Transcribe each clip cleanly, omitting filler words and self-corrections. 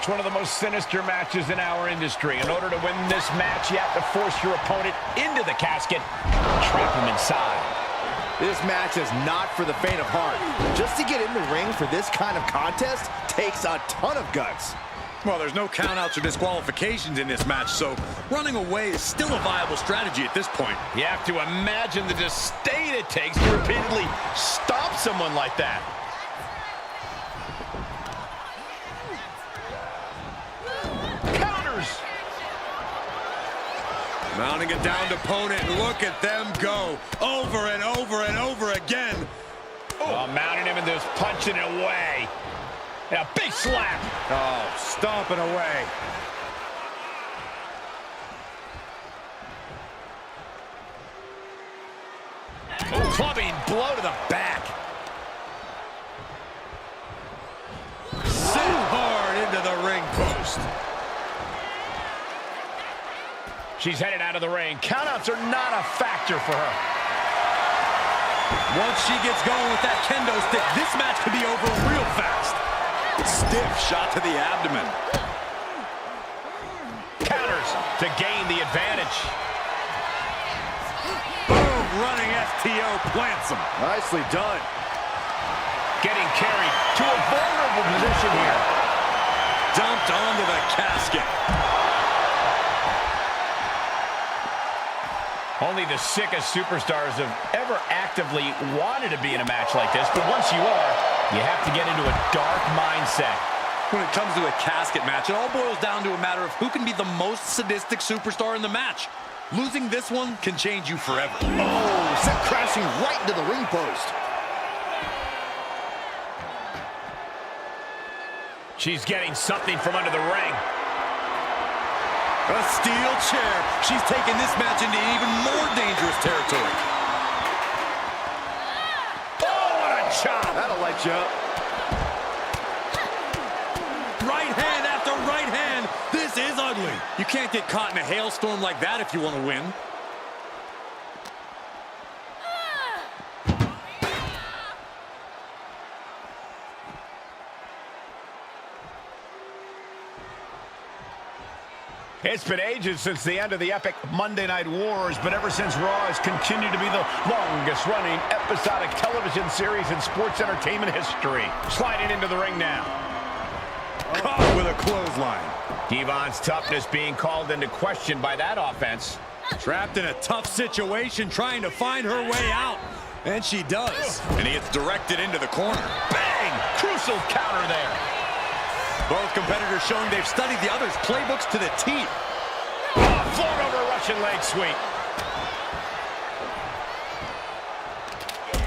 one of the most sinister matches in our industry. In order to win this match, you have to force your opponent into the casket, trap him inside. This match is not for the faint of heart. Just to get in the ring for this kind of contest takes a ton of guts. Well, there's no countouts or disqualifications in this match, so running away is still a viable strategy at this point. You have to imagine the disdain it takes to repeatedly stop someone like that. Counters! Mounting a downed opponent, and look at them go over and over and over again. Oh, mounting him and just punching it away. And a big slap. Oh, stomping away. Oh, clubbing blow to the back. Sent hard into the ring post. She's headed out of the ring. Countouts are not a factor for her. Once she gets going with that kendo stick, this match could be over real fast. Stiff shot to the abdomen. Counters to gain the advantage. Boom, running STO plants him. Nicely done. Getting carried to a vulnerable position here. Dumped onto the casket. Only the sickest superstars have ever actively wanted to be in a match like this, but once you are, you have to get into a dark mindset. When it comes to a casket match, it all boils down to a matter of who can be the most sadistic superstar in the match. Losing this one can change you forever. Oh, sent crashing right into the ring post. She's getting something from under the ring. A steel chair. She's taking this match into even more dangerous territory. Oh, what a chop. That'll light you up. Right hand after right hand. This is ugly. You can't get caught in a hailstorm like that if you want to win. It's been ages since the end of the epic Monday Night Wars, but ever since Raw has continued to be the longest-running episodic television series in sports entertainment history. Sliding into the ring now. Caught with a clothesline. D Von's toughness being called into question by that offense. Trapped in a tough situation, trying to find her way out. And she does. And he gets directed into the corner. Bang! Crucial counter there. Both competitors showing they've studied the other's playbooks to the teeth. Oh, float over Russian leg sweep.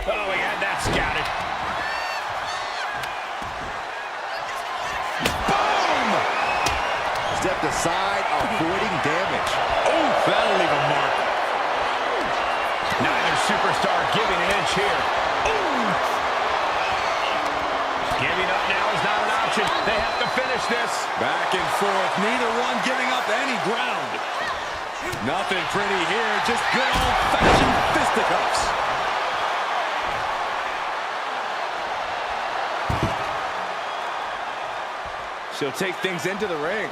Oh, we had that scouted. Boom! Stepped aside, avoiding damage. Oh, that'll leave a mark. Neither superstar giving an inch here. Ooh! Giving up now is not an option. They have to finish this. Back and forth, neither one giving up any ground. Nothing pretty here, just good old-fashioned fisticuffs. She'll take things into the ring.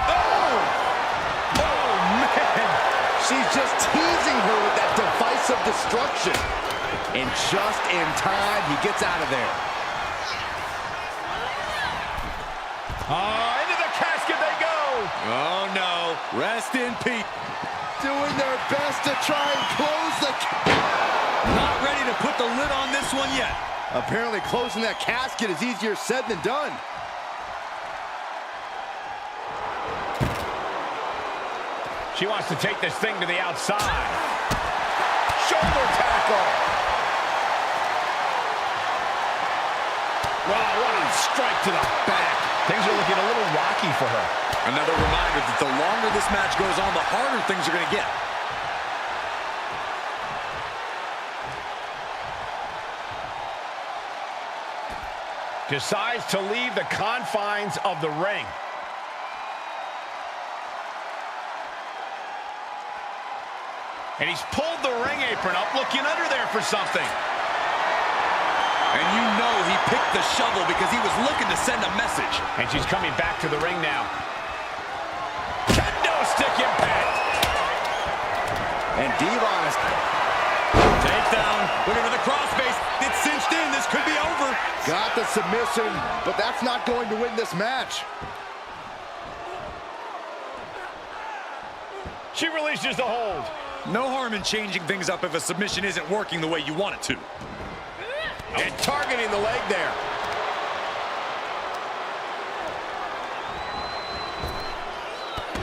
Oh! Oh, man! She's just teasing her with that divisive destruction. And just in time, he gets out of there. Into the casket they go! Oh, no. Rest in peace. Doing their best to try and close the... Not ready to put the lid on this one yet. Apparently closing that casket is easier said than done. She wants to take this thing to the outside. Shoulder tackle! Wow, what a strike to the back. Things are looking a little rocky for her. Another reminder that the longer this match goes on, the harder things are going to get. Decides to leave the confines of the ring. And he's pulled the ring apron up, looking under there for something. And you know he picked the shovel because send a message. And she's coming back to the ring now. Kendo stick impact. And Devon is... Takedown. Looking for the crossface. It's cinched in. This could be over. Got the submission, but that's not going to win this match. She releases the hold. No harm in changing things up if a submission isn't working the way you want it to. And targeting the leg there.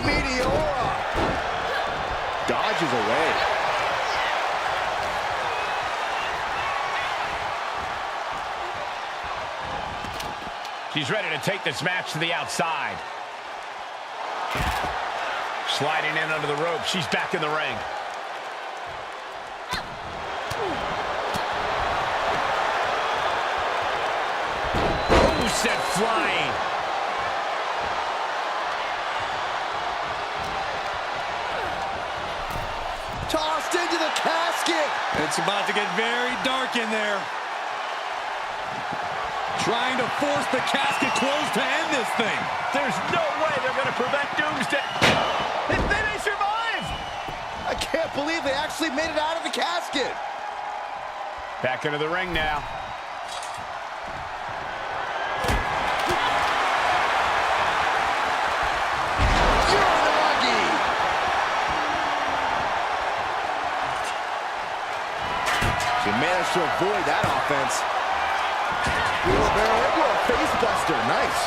Meteora. Dodges away. She's ready to take this match to the outside. Sliding in under the rope. She's back in the ring. Oh, set flying. Tossed into the casket. It's about to get very dark in there. Trying to force the casket closed to end this thing. There's no way they're going to prevent Doomsday. They may survive. I can't believe they actually made it out of the casket. Back into the ring now. She managed to avoid that offense. Wheelbarrow into a face buster. Nice.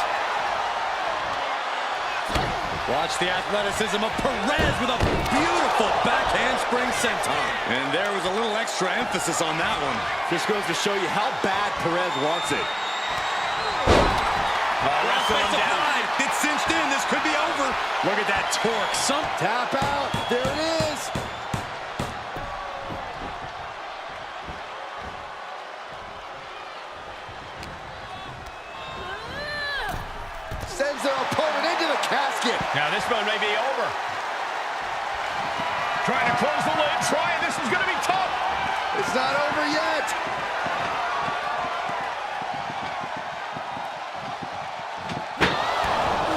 Watch the athleticism of Perez with a beautiful backhand spring senton. And there was a little extra emphasis on that one. This goes to show you how bad Perez wants it. Wrestling him down. It's cinched in. This could be over. Look at that torque. Tap out. There it is. Sends their opponent into the casket. Now this one may be over. Trying to close the lid. Trying. This is going to be tough. It's not over yet.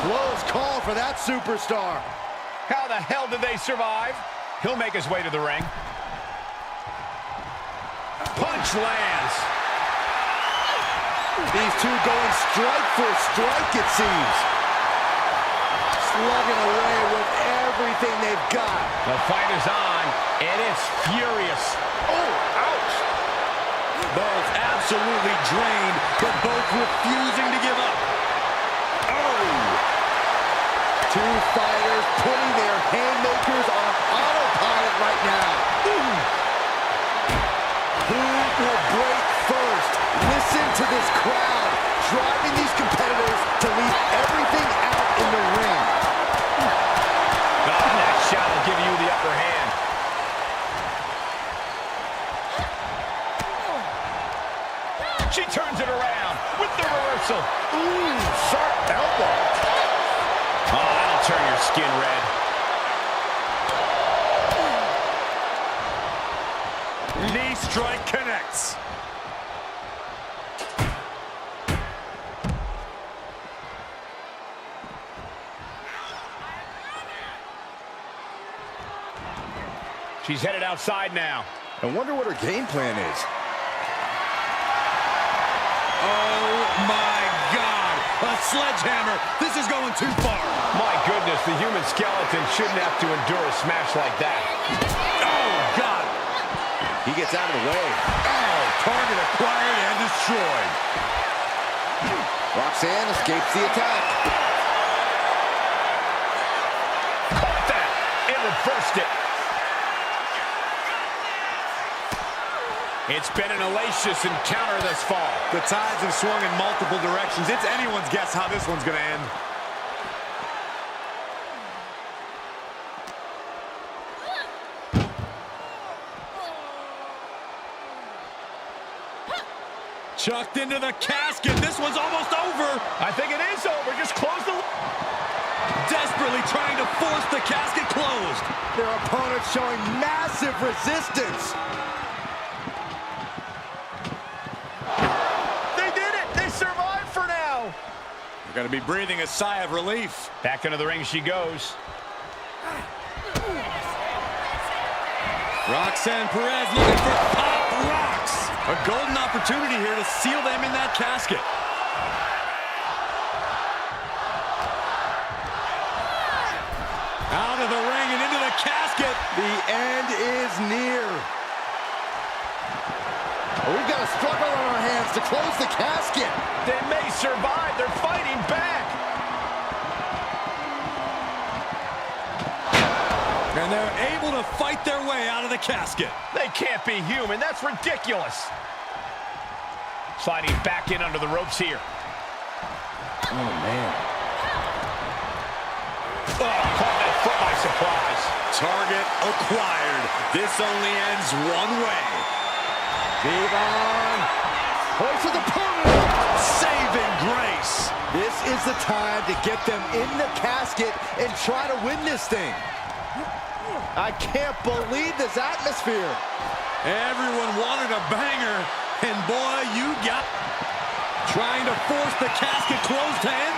Close call for that superstar. How the hell did they survive? He'll make his way to the ring. Punch lands. These two going strike for strike, it seems. Slugging away with everything they've got. The fight is on, and it's furious. Oh, ouch. Both absolutely drained, but both refusing to give up. Oh. Two fighters putting their haymakers on autopilot right now. Ooh. Who will break first? Listen to this crowd, driving these competitors to leave everything out in the ring. That shot will give you the upper hand. She turns it around with the reversal. Ooh, sharp elbow. Oh, that'll turn your skin red. Knee strike connects. She's headed outside now. I wonder what her game plan is. Oh, my God. A sledgehammer. This is going too far. My goodness, the human skeleton shouldn't have to endure a smash like that. Oh, God. He gets out of the way. Oh, target acquired and destroyed. Roxanne escapes the attack. Caught that. It reversed it. It's been an hellacious encounter thus far. The tides have swung in multiple directions. It's anyone's guess how this one's going to end. Chucked into the casket. This one's almost over. I think it is over. Just close the... Desperately trying to force the casket closed. Their opponent showing massive resistance. You're going to be breathing a sigh of relief. Back into the ring she goes. Roxanne Perez looking for pop rocks. A golden opportunity here to seal them in that casket. Out of the ring and into the casket. The end is near. We've got a struggle on our hands to close the casket. They may survive. They're fighting back. And they're able to fight their way out of the casket. They can't be human. That's ridiculous. Sliding back in under the ropes here. Oh, man. Caught that foot by surprise. Target acquired. This only ends one way. D Von. Hoist to the permanent. Saving grace. This is the time to get them in the casket and try to win this thing. I can't believe this atmosphere. Everyone wanted a banger, and boy, you got... Trying to force the casket closed to end.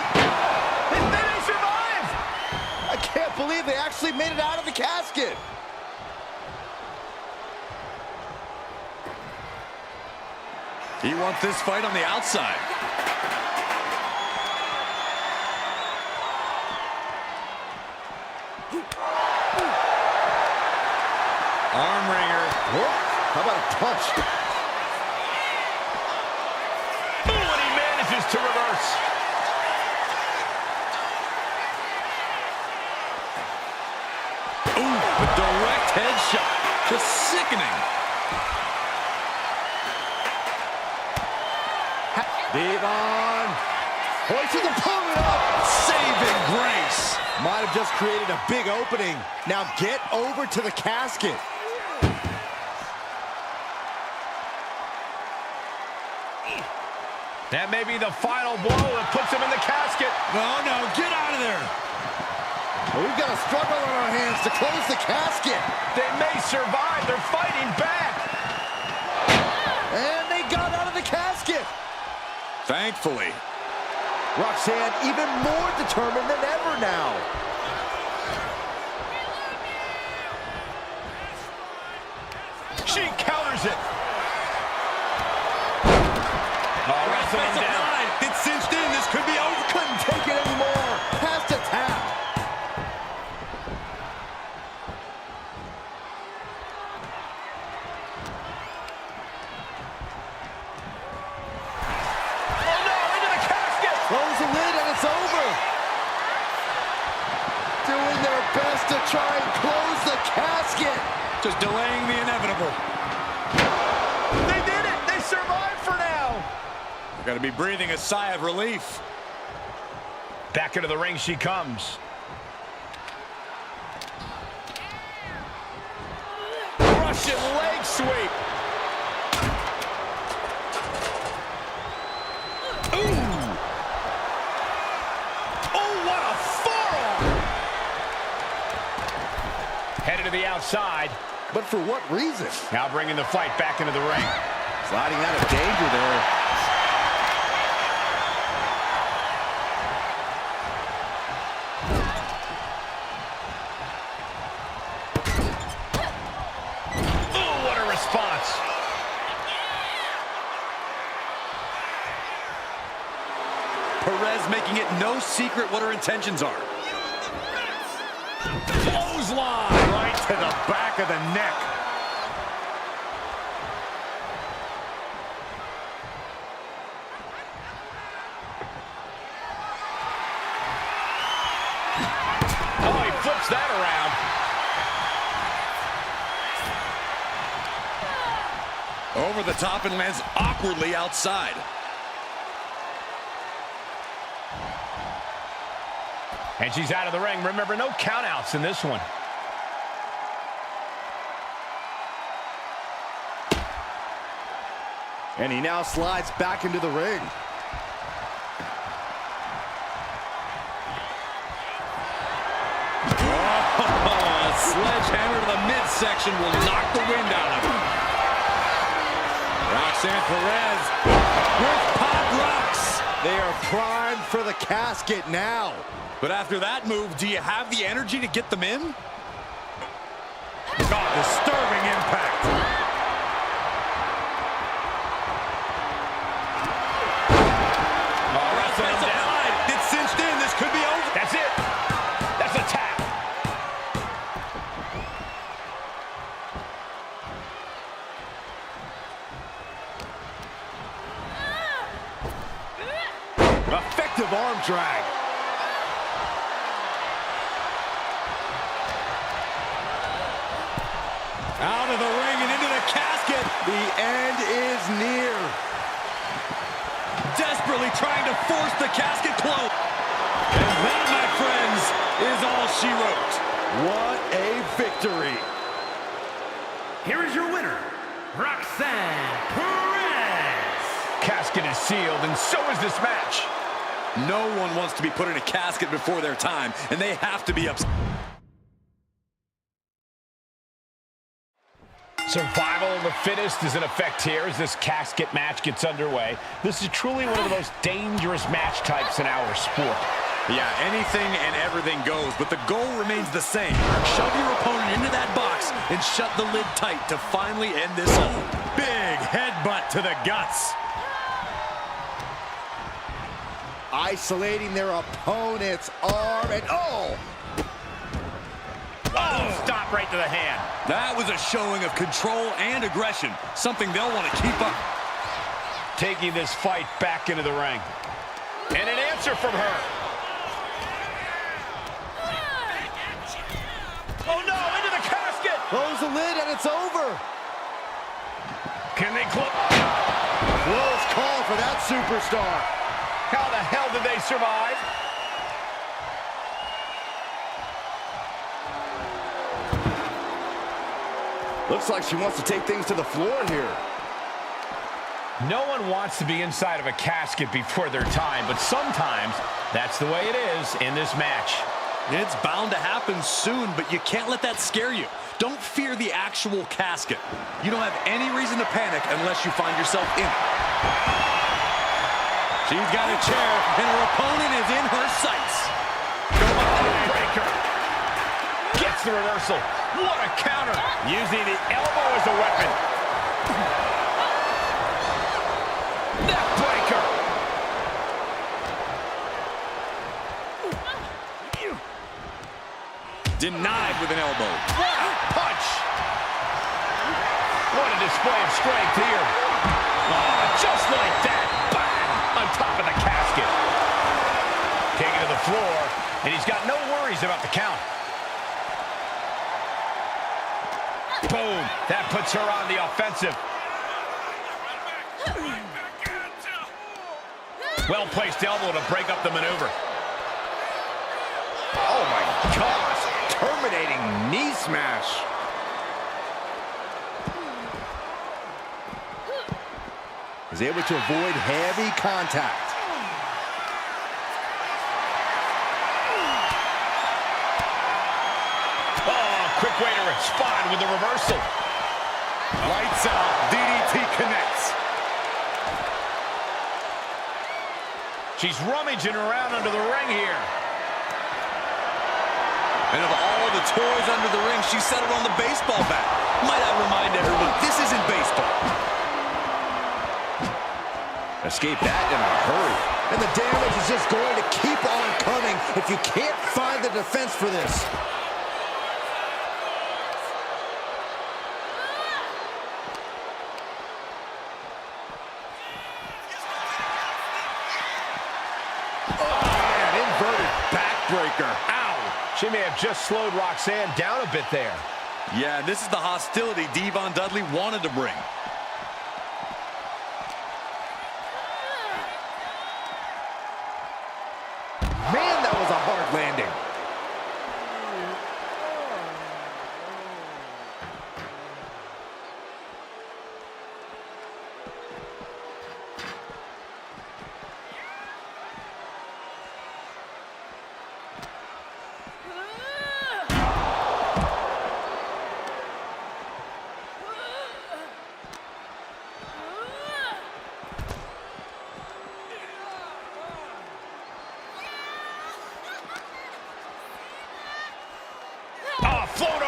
And then they survive. I can't believe they actually made it out of the casket. He wants this fight on the outside. Arm wringer. Whoa, how about a punch? Ooh, and he manages to reverse. Ooh, a direct headshot. Just sickening. D Von. Hoisted the opponent up. Saving grace. Might have just created a big opening. Now get over to the casket. That may be the final blow that puts him in the casket. Oh, no, get out of there. We've got a struggle on our hands to close the casket. They may survive. They're fighting back. And they got out of the casket. Thankfully. Roxanne even more determined than ever now. She counters it. Wrestling him down. It's cinched in. This could be over. Couldn't take it anymore. Has to tap. Oh no, into the casket. Close the lid and it's over. Doing their best to try and close the casket. Just delaying the inevitable. They did it. They survived for now. Got to be breathing a sigh of relief. Back into the ring she comes. Russian leg sweep. Ooh. Oh, what a forearm. Headed to the outside. But for what reason? Now bringing the fight back into the ring. Sliding out of danger there. Oh, what a response. Perez making it no secret what her intentions are. Clothesline. Right to the back of the neck. Oh, he flips that around. Over the top and lands awkwardly outside. And she's out of the ring. Remember, no countouts in this one. And he now slides back into the ring. Oh, a sledgehammer to the midsection will knock the wind out of him. Roxanne Perez with pop rocks. They are primed for the casket now. But after that move, do you have the energy to get them in? Oh, disturbing impact. Oh, wrestling him down. It's cinched in. This could be over. That's it. That's a tap. Effective arm drag. Out of the ring and into the casket. The end is near. Desperately trying to force the casket closed. And that, my friends, is all she wrote. What a victory. Here is your winner, Roxanne Perez. Casket is sealed, and so is this match. No one wants to be put in a casket before their time, and they have to be upset. Survival of the fittest is in effect here as this casket match gets underway. This is truly one of the most dangerous match types in our sport. Yeah, anything and everything goes, but the goal remains the same. Shove your opponent into that box and shut the lid tight to finally end this all. Big headbutt to the guts. Isolating their opponent's arm and Oh, stop right to the hand. That was a showing of control and aggression, something they'll want to keep up. Taking this fight back into the ring. And an answer from her. Oh no, into the casket! close the lid and it's over. Can they close? Close call for that superstar. How the hell did they survive? Looks like she wants to take things to the floor here. No one wants to be inside of a casket before their time, but sometimes that's the way it is in this match. It's bound to happen soon, but you can't let that scare you. Don't fear the actual casket. You don't have any reason to panic unless you find yourself in it. She's got a chair, and her opponent is in her sights. Breaker. Gets the reversal. What a counter. Using the elbow as a weapon. Neck breaker. Denied with an elbow. What a punch. What a display of strength here. Oh, just like that. Bang! On top of the casket. Taken to the floor, and he's got no worries about the count. Boom. That puts her on the offensive. Well-placed elbow to break up the maneuver. Oh my gosh, terminating knee smash. Is able to avoid heavy contact. Quick way to respond with the reversal. Lights out. DDT connects. She's rummaging around under the ring here. And of all the toys under the ring, she settled on the baseball bat. Might I remind everyone, this isn't baseball. Escape that in a hurry. And the damage is just going to keep on coming if you can't find the defense for this. Breaker. Ow! She may have just slowed Roxanne down a bit there. Yeah, this is the hostility D Von Dudley wanted to bring. Man, that was a hard landing.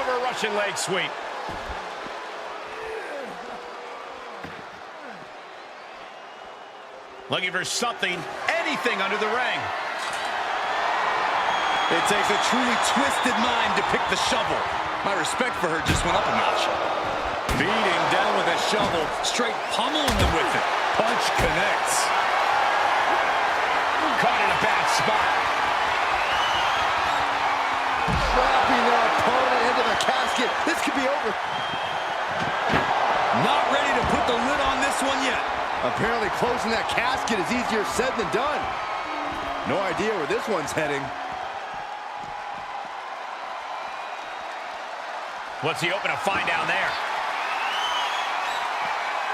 for a Russian leg sweep. Looking for something, anything under the ring. It takes a truly twisted mind to pick the shovel. My respect for her just went up a notch. Beating down with a shovel, straight pummeling them with it. Punch connects. Caught in a bad spot. Dropping their opponent into the casket. This could be over. Not ready to put the lid on this one yet. Apparently closing that casket is easier said than done. No idea where this one's heading. What's he hoping to find down there?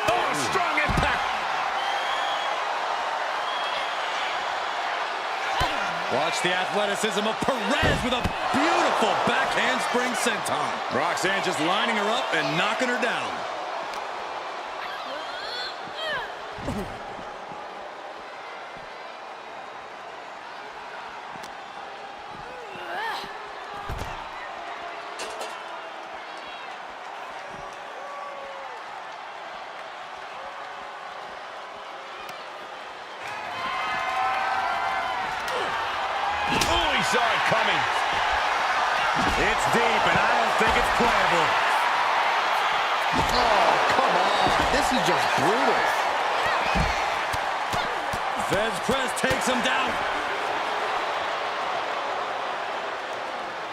Oh, strong impact. Watch the athleticism of Perez with a beautiful backhand handspring senton. Roxanne just lining her up and knocking her down. Saw it coming. It's deep, and I don't think it's playable. Oh, come on. This is just brutal. Fez press takes him down.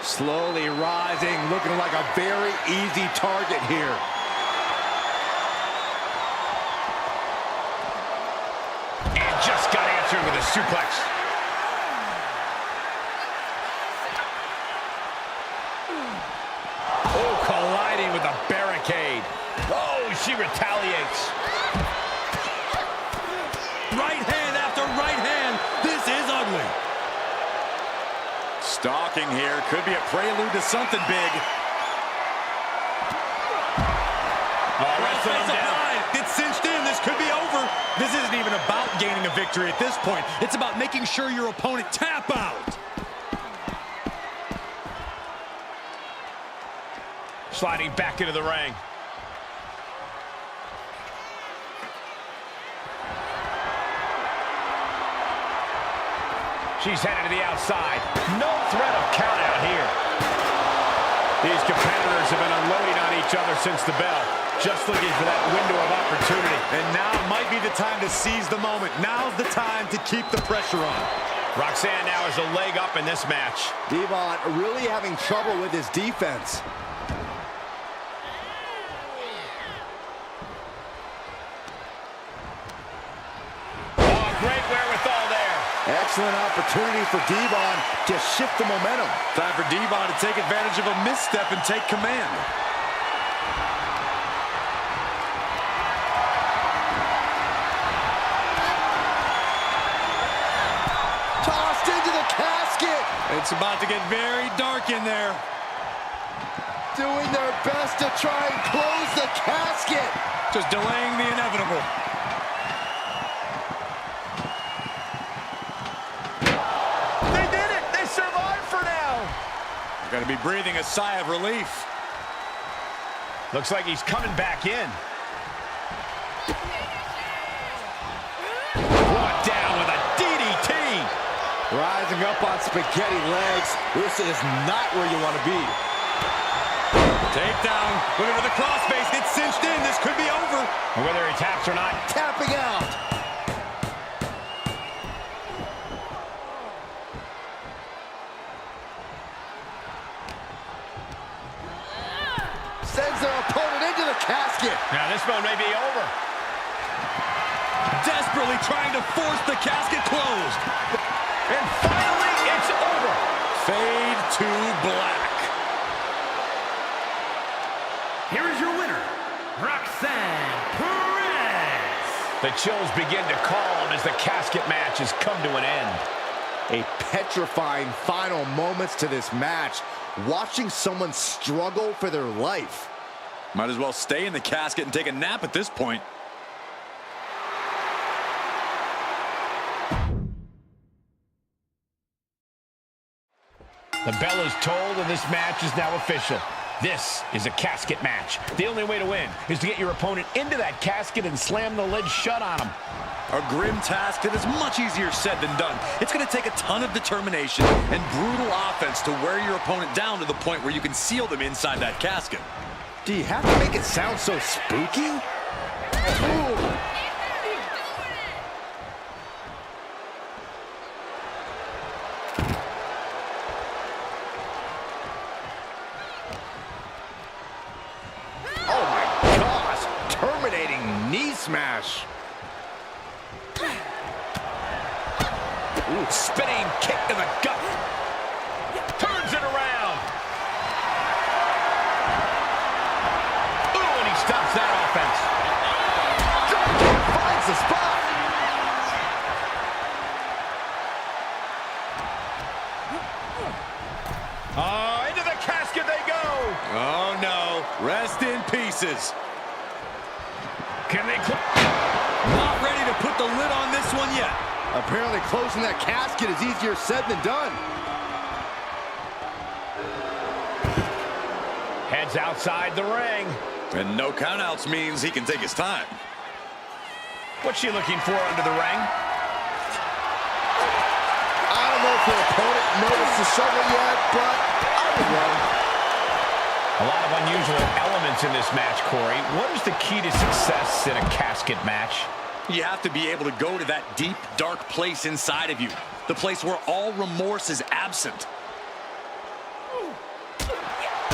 Slowly rising, looking like a very easy target here. And just got answered with a suplex. Colliding with a barricade. Oh, she retaliates. Right hand after right hand. This is ugly. Stalking here could be a prelude to something big. Oh, wrestling him down. It's cinched in. This could be over. This isn't even about gaining a victory at this point. It's about making sure your opponent tap out. Sliding back into the ring. She's headed to the outside. No threat of count out here. These competitors have been unloading on each other since the bell. Just looking for that window of opportunity. And now might be the time to seize the moment. Now's the time to keep the pressure on. Roxanne now has a leg up in this match. D Von really having trouble with his defense. Great wherewithal there. Excellent opportunity for D Von to shift the momentum. Time for D Von to take advantage of a misstep and take command. Tossed into the casket. It's about to get very dark in there. Doing their best to try and close the casket. Just delaying the inevitable. Going to be breathing a sigh of relief. Looks like he's coming back in. Brought down with a DDT. Rising up on spaghetti legs. This is not where you want to be. Takedown. Looking for the crossface. It's cinched in. This could be over. Whether he taps or not. Tapping out. Sends their opponent into the casket. Now this one may be over. Desperately trying to force the casket closed. And finally, it's over. Fade to black. Here is your winner, Roxanne Perez. The chills begin to calm as the casket match has come to an end. A petrifying final moments to this match. Watching someone struggle for their life. Might as well stay in the casket and take a nap at this point. The bell is tolled and this match is now official. This is a casket match. The only way to win is to get your opponent into that casket and slam the lid shut on them. A grim task that is much easier said than done. It's going to take a ton of determination and brutal offense to wear your opponent down to the point where you can seal them inside that casket. Do you have to make it sound so spooky? Ooh. Oh my gosh, terminating knee smash. Ooh, spinning kick to the gut. Turns it around. Ooh, and he stops that offense. Dropkick finds the spot. Oh, into the casket they go. Oh no, rest in pieces. Can they Not ready to put the lid on this one yet. Apparently closing that casket is easier said than done. Heads outside the ring. And no countouts means he can take his time. What's she looking for under the ring? I don't know if your opponent noticed the shovel yet, but I would run. A lot of unusual elements in this match, Corey. What is the key to success in a casket match? You have to be able to go to that deep, dark place inside of you. The place where all remorse is absent.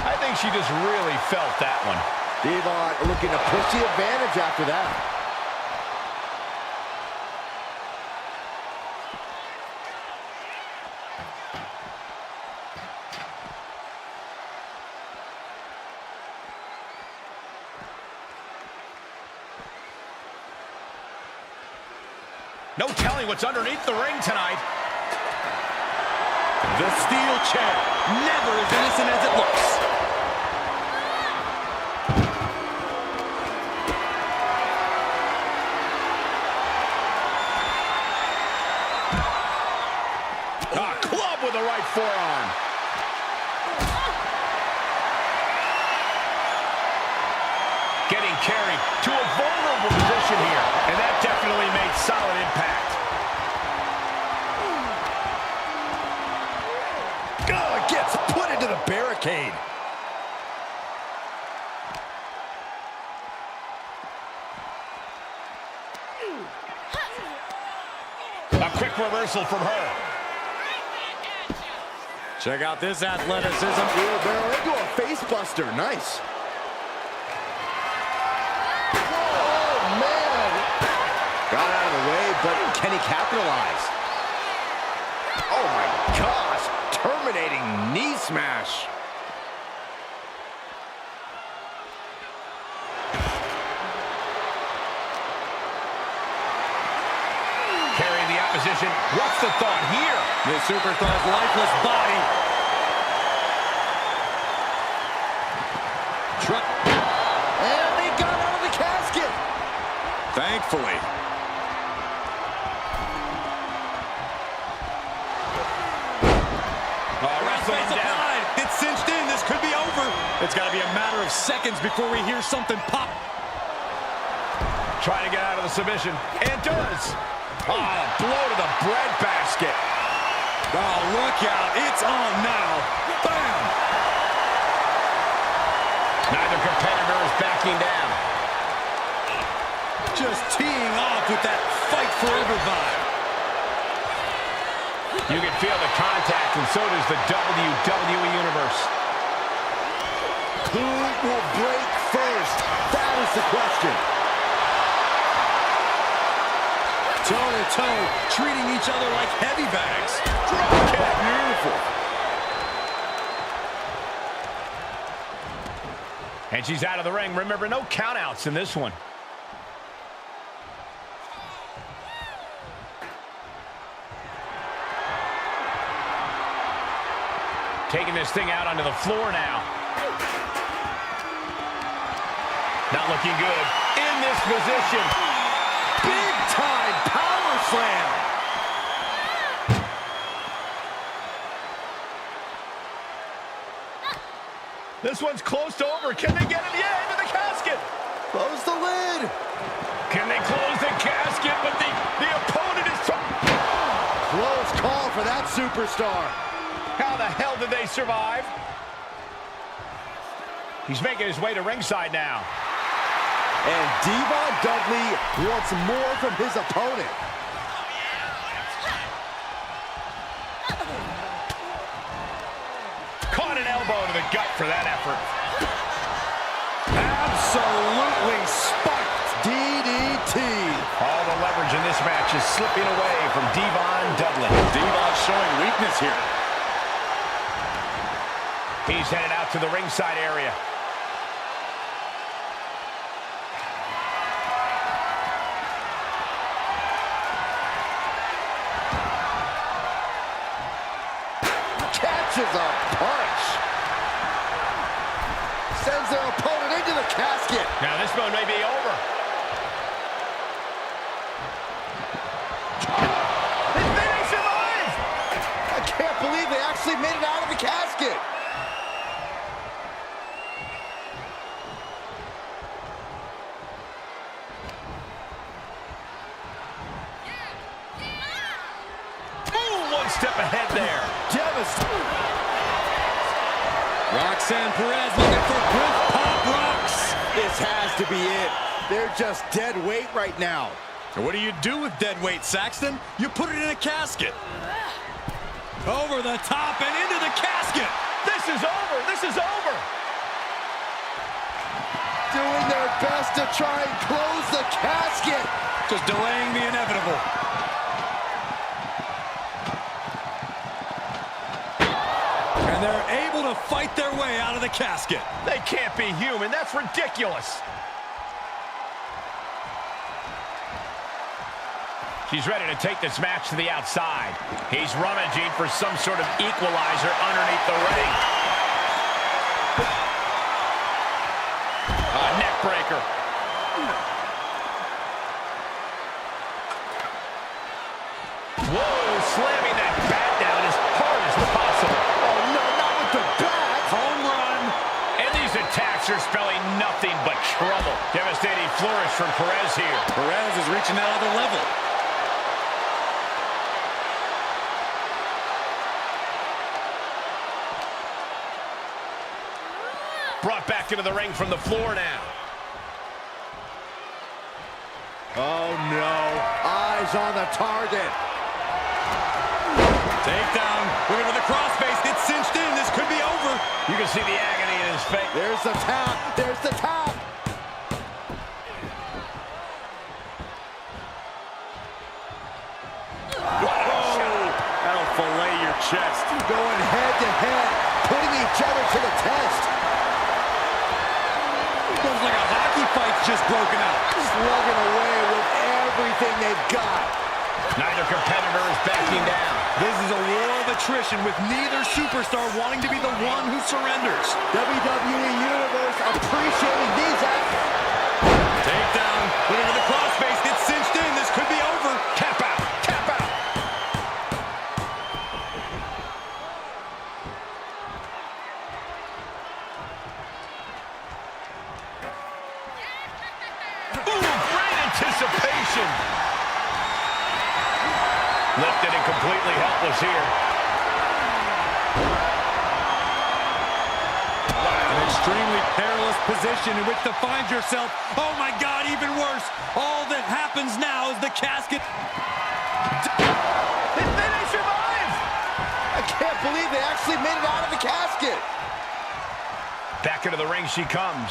I think she just really felt that one. Devon looking to push the advantage after that. No telling what's underneath the ring tonight. The steel chair, never as innocent as it looks. A club with the right forearm. Getting carried to a vulnerable position here, and that definitely made solid impact. Oh, it gets put into the barricade. A quick reversal from her. Check out this athleticism. Wheelbarrow into a face buster. Nice. Oh, man. Got out of the way, but can he capitalize? Oh, my gosh. Terminating knee smash. Carrying the opposition. What's the thought here? The superstar's lifeless body. And they got out of the casket. Thankfully. Wrestling down. It's cinched in. This could be over. It's got to be a matter of seconds before we hear something pop. Trying to get out of the submission. And does. Oh, blow to the breadbasket. Oh, look out. It's on now. Bam! Neither competitor is backing down. Just teeing off with that fight forever vibe. You can feel the contact, and so does the WWE Universe. Who will break first? That is the question. Toe-to-toe, treating each other like heavy bags. Drop kick. Beautiful. And she's out of the ring. Remember, no countouts in this one. Taking this thing out onto the floor now. Not looking good. In this position. Big time power slam. This one's close to over. Can they get it? Yeah, into the casket. Close the lid. Can they close the casket? But the opponent is so... Close call for that superstar. How the hell did they survive? He's making his way to ringside now. And D Von Dudley wants more from his opponent. Caught an elbow to the gut for that effort. Absolutely spiked DDT. All the leverage in this match is slipping away from D Von Dudley. D Von showing weakness here. He's headed out to the ringside area. Catches a punch. Sends their opponent into the casket. Now this one may be over. They survived! I can't believe they actually made it out of the casket. One step ahead there. Devastating. Roxanne Perez looking for quick pop rocks. This has to be it. They're just dead weight right now. And what do you do with dead weight, Saxton? You put it in a casket. Over the top and into the casket. This is over. This is over. Doing their best to try and close the casket. Just delaying the inevitable. And they're able to fight their way out of the casket. They can't be human. That's ridiculous. She's ready to take this match to the outside. He's rummaging for some sort of equalizer underneath the ring. A neck breaker. Whoa, slamming that bat down as hard as possible. Oh, no, not with the bat. Home run. And these attacks are spelling nothing but trouble. Devastating flourish from Perez here. Perez is reaching another level. Brought back into the ring from the floor now. Oh, no. Eyes on the target. Takedown. Looking for the crossface. Gets cinched in. This could be over. You can see the agony in his face. There's the tap. There's the tap. That'll fillet your chest. Going head to head. Putting each other to the test. Looks like a hockey fight's just broken out. Slugging away with everything they've got. Neither competitor is backing down. This is a war of attrition with neither superstar wanting to be the one who surrenders. WWE Universe appreciating these athletes. Takedown. Looking for the crossface. Gets cinched in. This could be over. Tap out. Tap out. Ooh, great anticipation. Lifted and completely helpless here. An extremely perilous position in which to find yourself. Oh my God, even worse. All that happens now is the casket. They survived. I can't believe they actually made it out of the casket. Back into the ring she comes.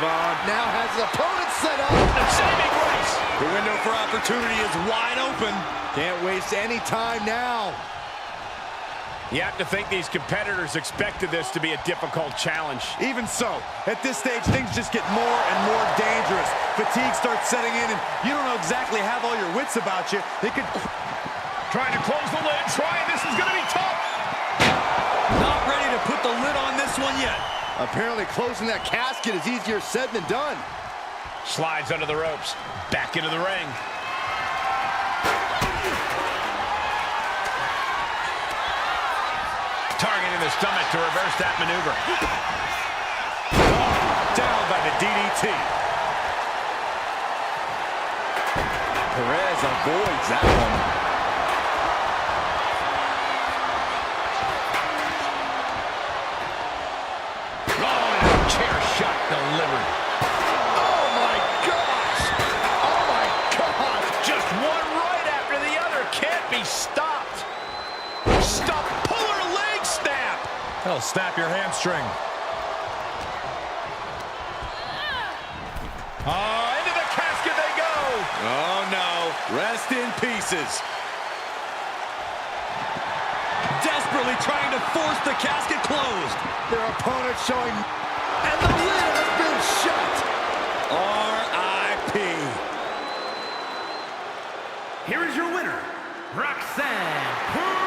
Devon now has his opponent set up. The saving grace. The window for opportunity is wide open. Can't waste any time now. You have to think these competitors expected this to be a difficult challenge. Even so, at this stage, things just get more and more dangerous. Fatigue starts setting in, and you don't know exactly have all your wits about you. They could... Trying to close the lid. This is going to be tough. Not ready to put the lid on this one yet. Apparently closing that casket is easier said than done. Slides under the ropes. Back into the ring. Targeting the stomach to reverse that maneuver. Down by the DDT. Perez avoids that one. Chair shot delivered. Oh my gosh! Oh my gosh! Just one right after the other. Can't be stopped. Stop. Puller leg snap. That'll snap your hamstring. Oh, into the casket they go. Oh no, rest in pieces. Desperately trying to force the casket closed. Their opponent showing, and the lid has been shut. R.I.P. Here is your winner, Roxanne Perez.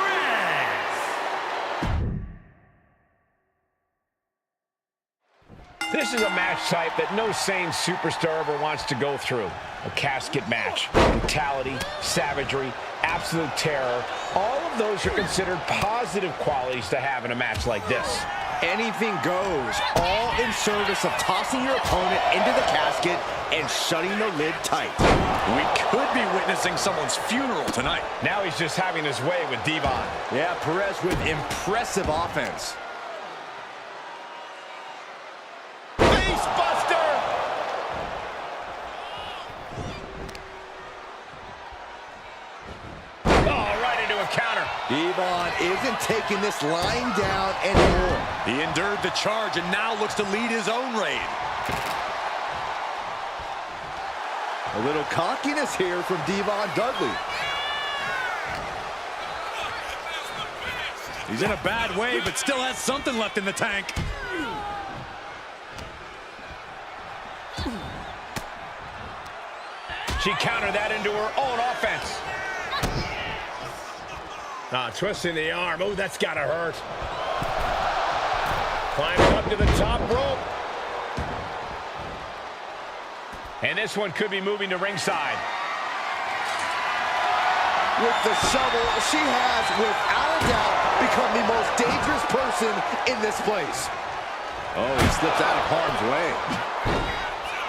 This is a match type that no sane superstar ever wants to go through. A casket match. Brutality, savagery, absolute terror. All of those are considered positive qualities to have in a match like this. Anything goes, all in service of tossing your opponent into the casket and shutting the lid tight. We could be witnessing someone's funeral tonight. Now he's just having his way with D Von. Yeah, Perez with impressive offense. Face buster! Oh, right into a counter. D Von isn't taking this lying down anymore. He endured the charge and now looks to lead his own raid. A little cockiness here from D Von Dudley. He's in a bad way, but still has something left in the tank. She countered that into her own offense. Twisting the arm. Oh, that's gotta hurt. Climbing up to the top rope. And this one could be moving to ringside. With the shovel, she has, without a doubt, become the most dangerous person in this place. Oh, he slips out of harm's way.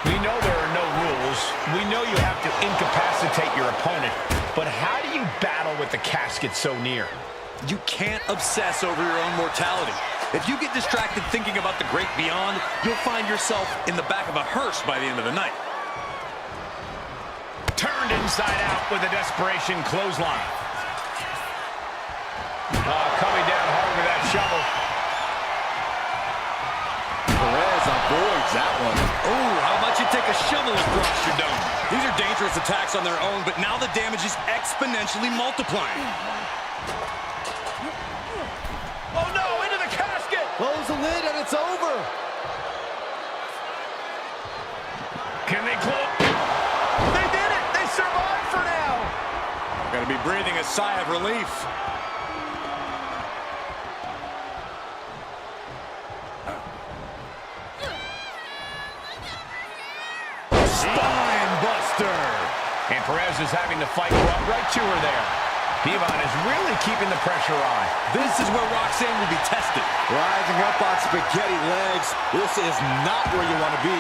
We know there are no rules. We know you have to incapacitate your opponent. But how do you battle with the casket so near? You can't obsess over your own mortality. If you get distracted thinking about the great beyond, you'll find yourself in the back of a hearse by the end of the night. Turned inside out with a desperation clothesline. Coming down hard with that shovel. Perez avoids that one. Oh, how about you take a shovel across your dome? These are dangerous attacks on their own, but now the damage is exponentially multiplying. Oh no, into the casket! Close the lid and it's over. Can they close? They did it! They survived for now! Gotta be breathing a sigh of relief. Spine buster. And Perez is having to fight right to her there. D Von is really keeping the pressure on. This is where Roxanne will be tested. Rising up on spaghetti legs. This is not where you want to be.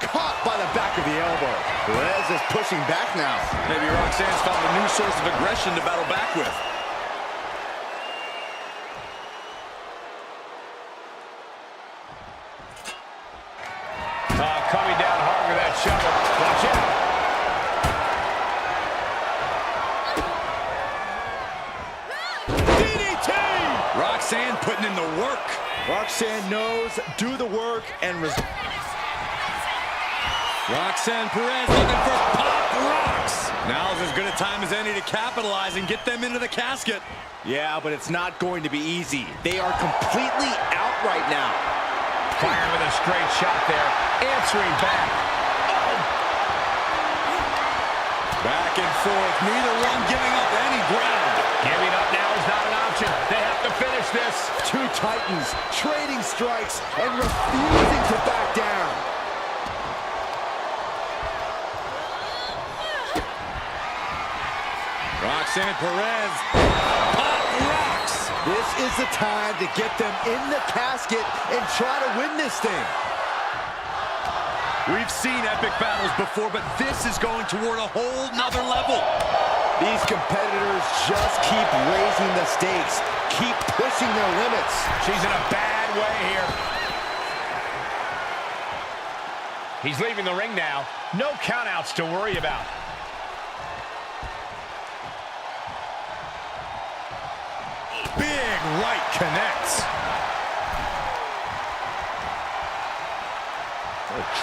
Caught by the back of the elbow. Perez is pushing back now. Maybe Roxanne's found a new source of aggression to battle back with. Coming down hard with that shovel. Watch out. DDT! Roxanne putting in the work. Roxanne knows, do the work, and Roxanne Perez looking for pop rocks. Now's as good a time as any to capitalize and get them into the casket. yeah, but it's not going to be easy. They are completely out right now. Fire with a straight shot there. Answering back. Oh! Back and forth, neither one giving up any ground. Giving up now is not an option. They have to finish this. Two titans trading strikes and refusing to back down. Roxanne Perez. Pop rocks. This is the time to get them in the casket and try to win this thing. We've seen epic battles before, but this is going toward a whole nother level. These competitors just keep raising the stakes, keep pushing their limits. She's in a bad way here. He's leaving the ring now. No countouts to worry about. Big right connects.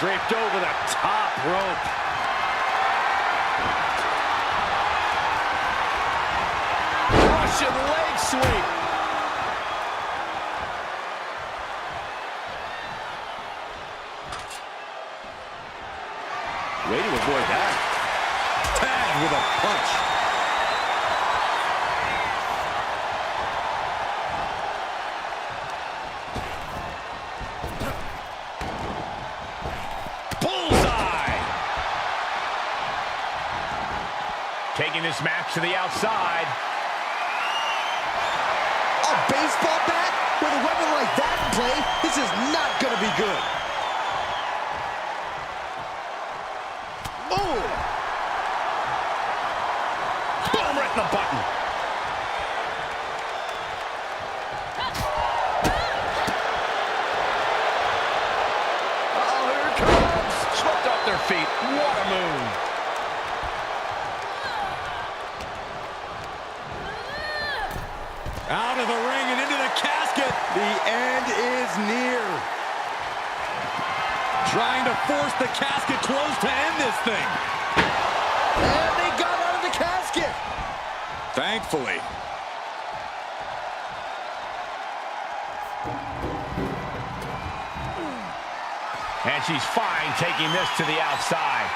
Draped over the top rope. Russian leg sweep. Way to avoid that. Tagged with a punch. Taking this match to the outside. A baseball bat? With a weapon like that in play, this is not going to be good. Oh! Boom, right in the button. Oh, here it comes. Swept off their feet. What a move. Out of the ring and into the casket. The end is near. Trying to force the casket closed to end this thing. And they got out of the casket. Thankfully. And she's fine taking this to the outside.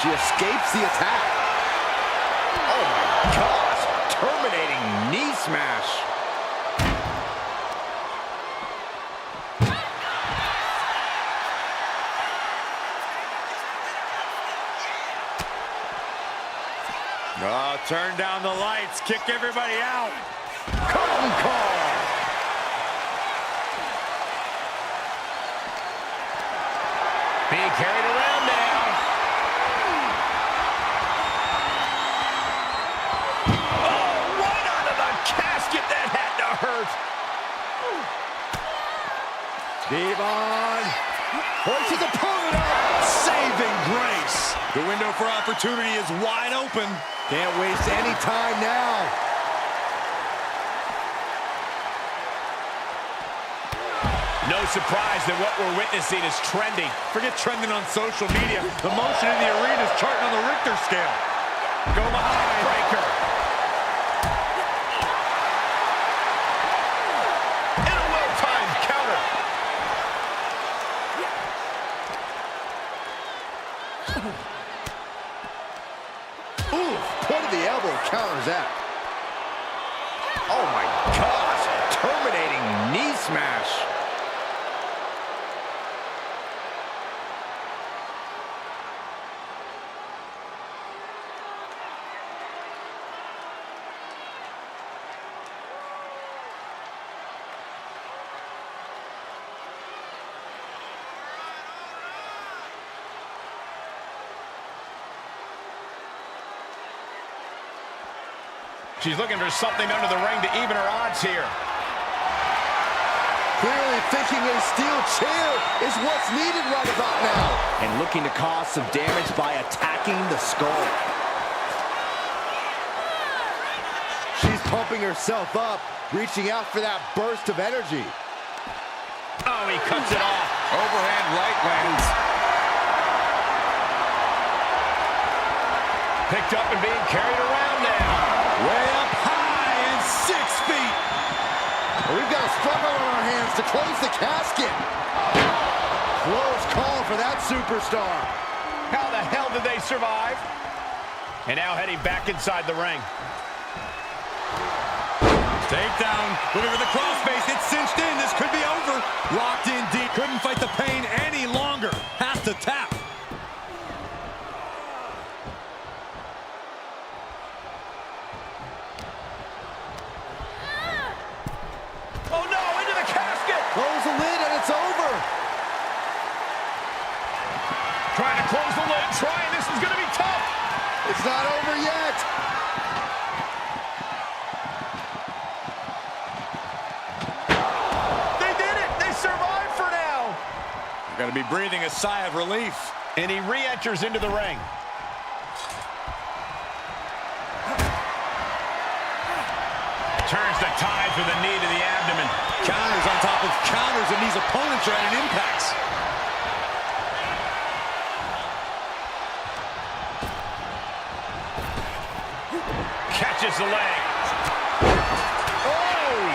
She escapes the attack. Oh my gosh, terminating knee smash. Oh, turn down the lights, kick everybody out. Curtain call. Being carried around now. D Von hoists his opponent up. Saving grace. The window for opportunity is wide open. Can't waste any time now. No surprise that what we're witnessing is trending. Forget trending on social media. The motion in the arena is charting on the Richter scale. Go behind. Breaker. Counters that. Oh my gosh, terminating knee smash. She's looking for something under the ring to even her odds here. Clearly thinking a steel chair is what's needed right about now. And looking to cause some damage by attacking the skull. She's pumping herself up, reaching out for that burst of energy. Oh, he cuts it off. Overhand right lands. Picked up and being carried around now. Way up high and 6 feet. We've got a struggle on our hands to close the casket. Close call for that superstar. How the hell did they survive? And now heading back inside the ring. Takedown. Looking for the crossface. It's cinched in. This could be over. Locked in deep. Couldn't fight the pain any longer. Has to tap. Oh no, into the casket! Close the lid and it's over. Trying to close the lid, this is gonna be tough! It's not over yet. They did it! They survived for now! Got to be breathing a sigh of relief. And he re-enters into the ring. Turns the tide with a knee to the abdomen. Counters on top of counters, and these opponents are at an impasse. Catches the leg. Oh!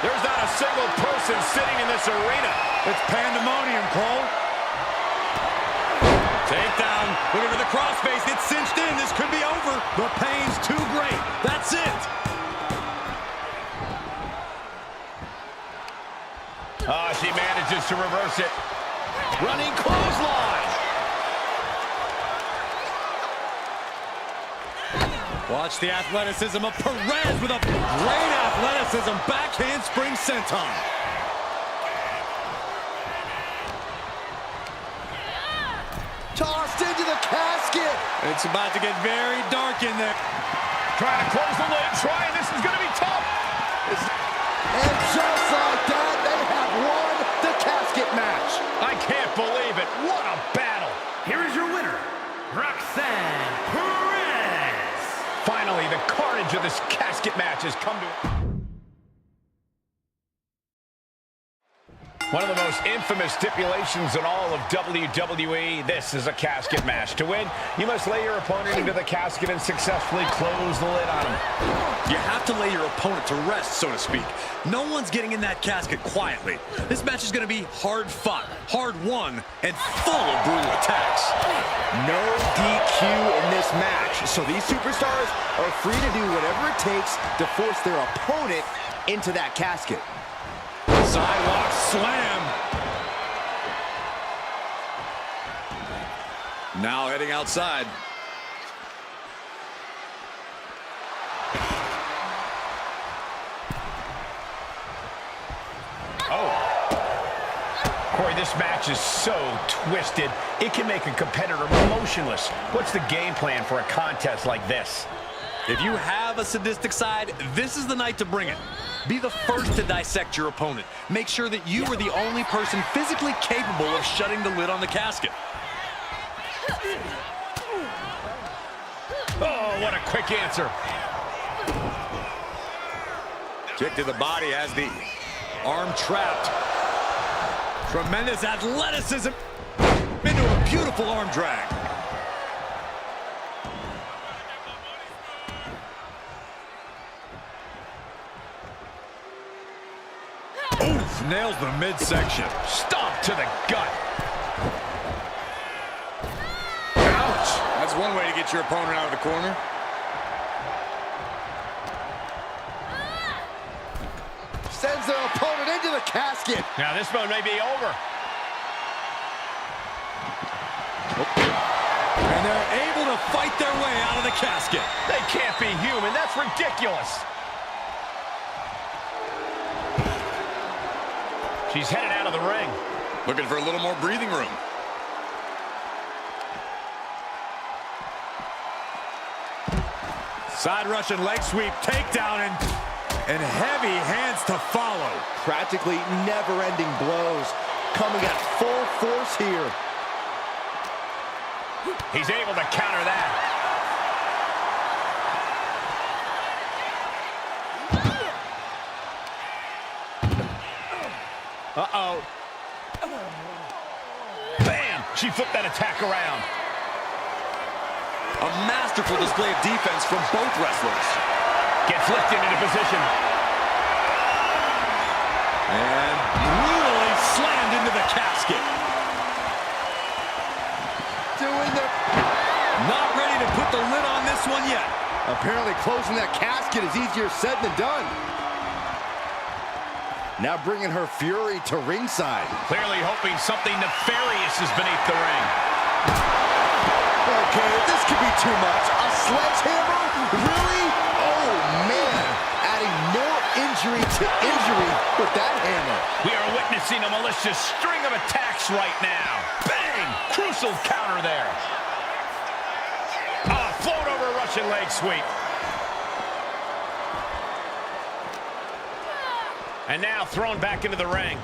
There's not a single person sitting in this arena. It's pandemonium, Cole. Takedown. Looking for the crossface. It's cinched in. This could be over. The pain's too great. That's it. She manages to reverse it. Running clothesline. Watch the athleticism of Perez with a great athleticism. Backhand spring senton. Tossed into the casket. It's about to get very dark in there. Trying to close the lid. This is going to be tough. And just like that, they have won the casket match. I can't believe it. What a battle. Here is your winner, Roxanne Perez. Finally, the carnage of this casket match has come to... One of the most infamous stipulations in all of WWE. This is a casket match. To win, you must lay your opponent into the casket and successfully close the lid on him. You have to lay your opponent to rest, so to speak. No one's getting in that casket quietly. This match is going to be hard fought, hard won, and full of brutal attacks. No DQ in this match, so these superstars are free to do whatever it takes to force their opponent into that casket. Sidewalk slam. Now heading outside. Corey, this match is so twisted, it can make a competitor motionless. What's the game plan for a contest like this? If you have a sadistic side, this is the night to bring it. Be the first to dissect your opponent. Make sure that you are the only person physically capable of shutting the lid on the casket. Oh, what a quick answer. Kick to the body has the arm trapped. Tremendous athleticism into a beautiful arm drag. Oof, nails the midsection. Stomp to the gut. Ouch. That's one way to get your opponent out of the corner. Sends their opponent into the casket. Now this one may be over. And they're able to fight their way out of the casket. They can't be human. That's ridiculous. She's headed out of the ring. Looking for a little more breathing room. Side Russian leg sweep, takedown, and heavy hands to follow. Practically never-ending blows coming at full force here. He's able to counter that. Uh-oh. Bam! She flipped that attack around. A masterful display of defense from both wrestlers. Gets lifted into position. And brutally slammed into the casket. Apparently closing that casket is easier said than done. Now bringing her fury to ringside. Clearly hoping something nefarious is beneath the ring. Okay, this could be too much. A sledgehammer? Really? Oh, man. Adding more injury to injury with that hammer. We are witnessing a malicious string of attacks right now. Bang! Crucial counter there. Float over Russian leg sweep. And now thrown back into the ring.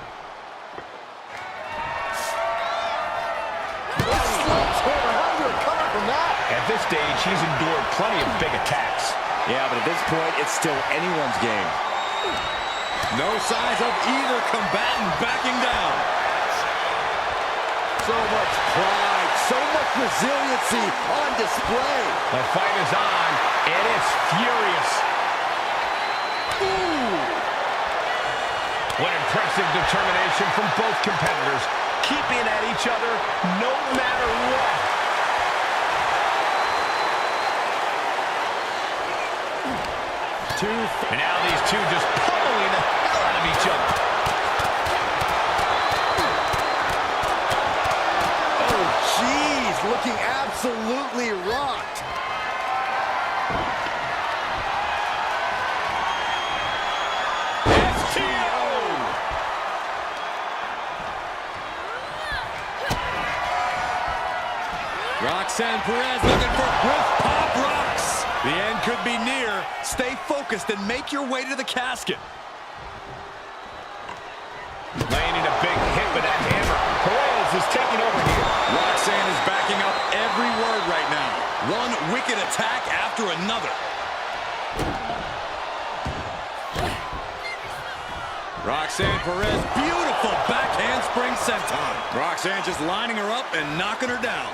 At this stage, he's endured plenty of big attacks. Yeah, but at this point, it's still anyone's game. No signs of either combatant backing down. So much pride, so much resiliency on display. The fight is on, and it's furious. Ooh. What impressive determination from both competitors, keeping at each other no matter what. And now these two just pummeling the hell out of each other. Oh, jeez, looking absolutely rocked. Roxanne Perez looking for with pop rocks. The end could be near. Stay focused and make your way to the casket. Landing a big hit with that hammer. Perez is taking over here. Roxanne is backing up every word right now. One wicked attack after another. Roxanne Perez, beautiful back handspring senton. Roxanne just lining her up and knocking her down.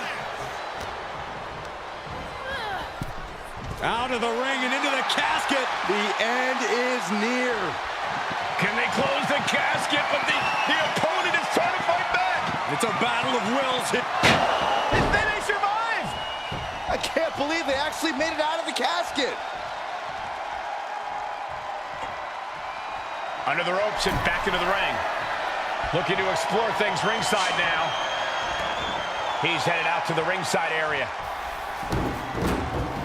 Out of the ring and into the casket. The end is near. Can they close the casket? But the opponent is trying to fight back. It's a battle of wills. And then they survive. I can't believe they actually made it out of the casket. Under the ropes and back into the ring. Looking to explore things ringside now. He's headed out to the ringside area.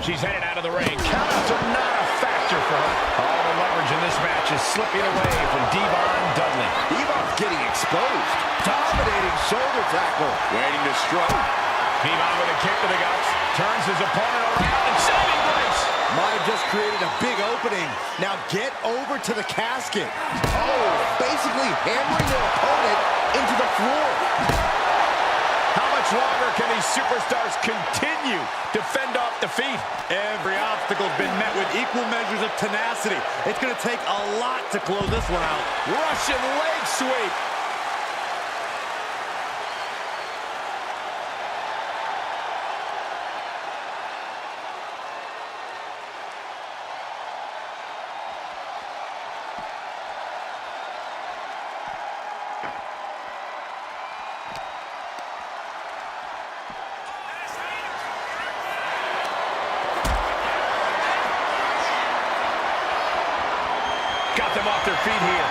She's headed out of the ring. Countouts are not a factor for her. All the leverage in this match is slipping away from D Von Dudley. D Von's getting exposed. Dominating shoulder tackle. Waiting to strike. D Von with a kick to the guts. Turns his opponent around and saving grace. Might have just created a big opening. Now get over to the casket. Oh, basically hammering their opponent into the floor. How much longer can these superstars continue to fend off defeat? Every obstacle's been met with equal measures of tenacity. It's going to take a lot to close this one out. Russian leg sweep. Got them off their feet here.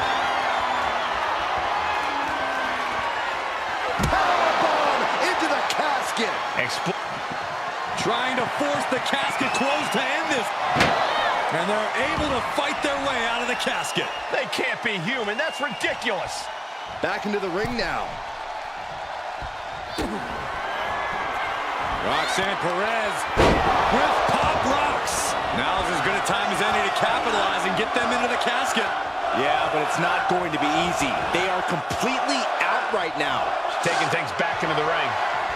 Powerbomb into the casket. Trying to force the casket closed to end this. And they're able to fight their way out of the casket. They can't be human. That's ridiculous. Back into the ring now. Roxanne Perez with pop rocks. Now is as good a time as any to capitalize and get them into the casket. Yeah, but it's not going to be easy. They are completely out right now. Taking things back into the ring.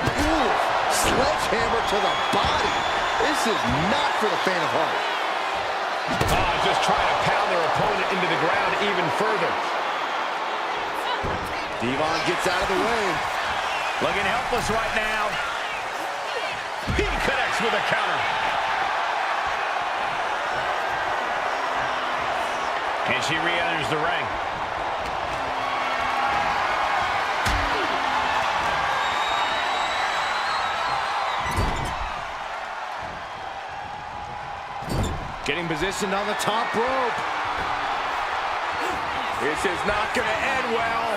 Ooh, sledgehammer to the body. This is not for the faint of heart. Just trying to pound their opponent into the ground even further. D Von gets out of the way. Looking helpless right now. He connects with a counter. And she re-enters the ring. Getting positioned on the top rope. This is not going to end well.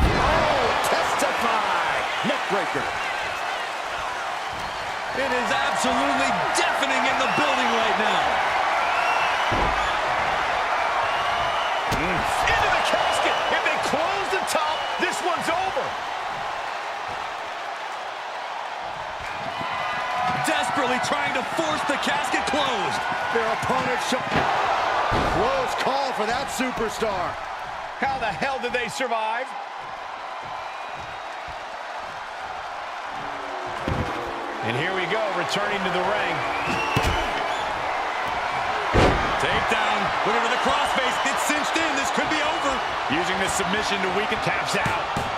Oh, testify. Neckbreaker. It is absolutely deafening in the building right now. Into the casket. If they close the top, this one's over. Desperately trying to force the casket closed. Their opponent close call for that superstar. How the hell did they survive? And here we go, returning to the ring. Takedown. Put it to the crossface. It's cinched in. This could be over. Using this submission to weaken, taps out.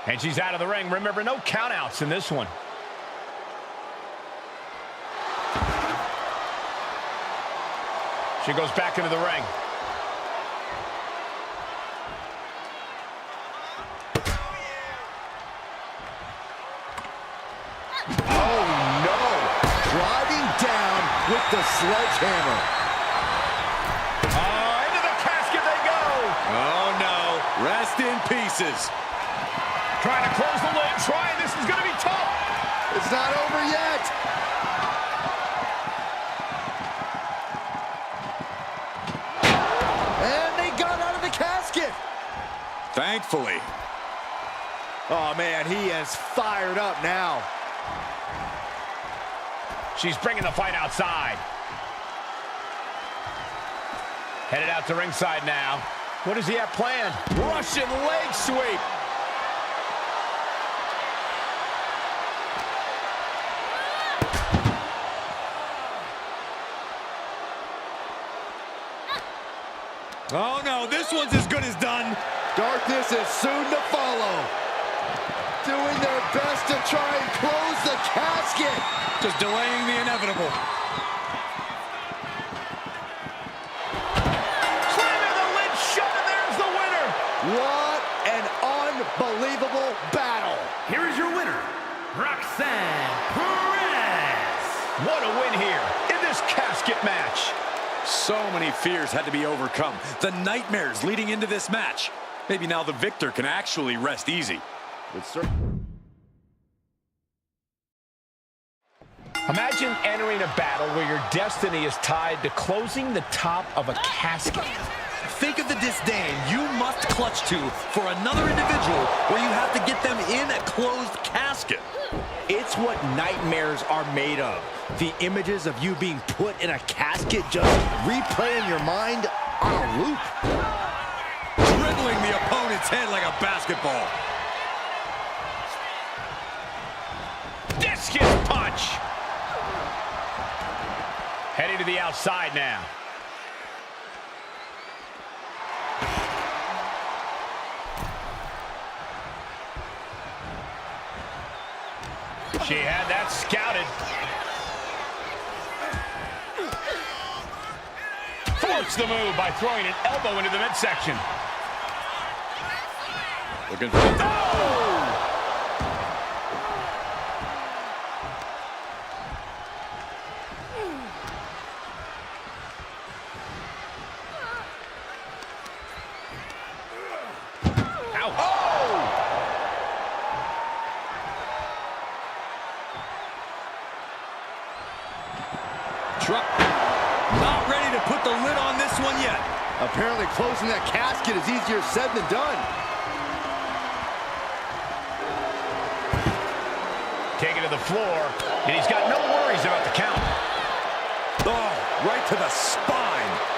And she's out of the ring. Remember, no countouts in this one. She goes back into the ring. Oh, no. Driving down with the sledgehammer. Into the casket they go. Oh, no. Rest in pieces. Trying to close the lid. This is going to be tough. It's not over yet. And they got out of the casket. Thankfully. Oh, man, he is fired up now. She's bringing the fight outside. Headed out to ringside now. What does he have planned? Russian leg sweep. Oh, no. This one's as good as done. Darkness is soon to follow. Doing their best to try and close the casket. Just delaying the inevitable. Slamming the lid shut, and there's the winner. What an unbelievable battle. Here is your winner, Roxanne Perez. What a win here in this casket match. So many fears had to be overcome. The nightmares leading into this match. Maybe now the victor can actually rest easy. Imagine entering a battle where your destiny is tied to closing the top of a casket. Think of the disdain you must clutch to for another individual where you have to get them in a closed casket. It's what nightmares are made of. The images of you being put in a casket just replay in your mind on a loop. Dribbling the opponent's head like a basketball. Discus punch. Heading to the outside now. She had that scouted. Thwarts the move by throwing an elbow into the midsection. Looking for... Oh! Not ready to put the lid on this one yet. Apparently closing that casket is easier said than done. Taken to the floor, and he's got no worries about the count. Oh, right to the spine.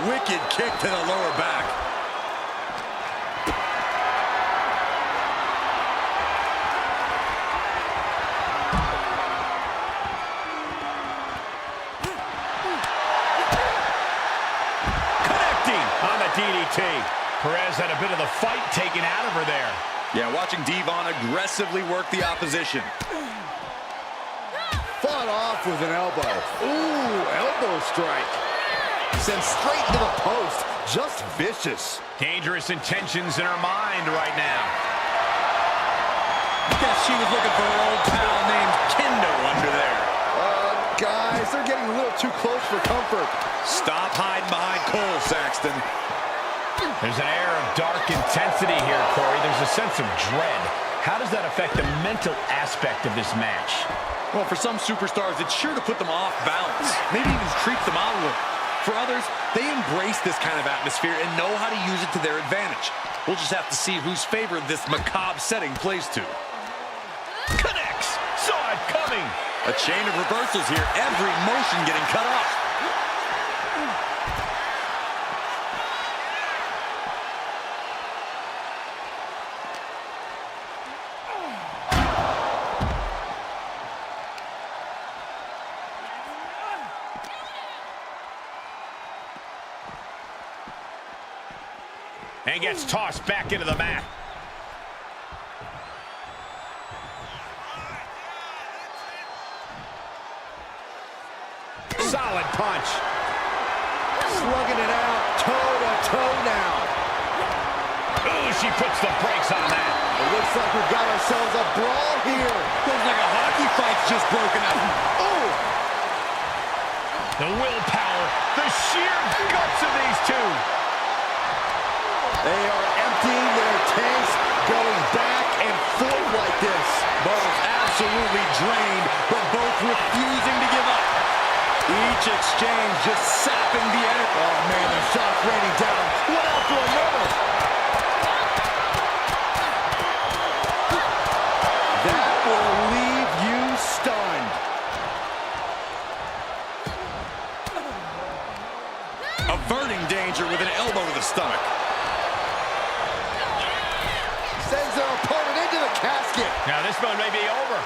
Wicked kick to the lower back. Connecting on the DDT. Perez had a bit of the fight taken out of her there. Yeah, watching D Von aggressively work the opposition. Fought off with an elbow. Ooh, elbow strike. Sent straight into the post. Just vicious. Dangerous intentions in her mind right now. Guess she was looking for her old pal named Kendo under there. Guys, they're getting a little too close for comfort. Stop hiding behind Cole, Saxton. There's an air of dark intensity here, Corey. There's a sense of dread. How does that affect the mental aspect of this match? Well, for some superstars, it's sure to put them off balance. Maybe even creep them out a little. For others, they embrace this kind of atmosphere and know how to use it to their advantage. We'll just have to see whose favor this macabre setting plays to. Connects! Saw it coming! A chain of reversals here, every motion getting cut off. And gets tossed back into the mat. Solid punch. Slugging it out, toe-to-toe now. Ooh, she puts the brakes on that. It looks like we've got ourselves a brawl here. Looks like a hockey fight's just broken out. Oh! The willpower, the sheer guts of these two. They are emptying their tanks, going back and forth like this. Both absolutely drained, but both refusing to give up. Each exchange just sapping the energy. Oh, man, the shot's raining down. One after another. That will leave you stunned. Averting danger with an elbow to the stomach. Sends their opponent into the casket. Now this one may be over.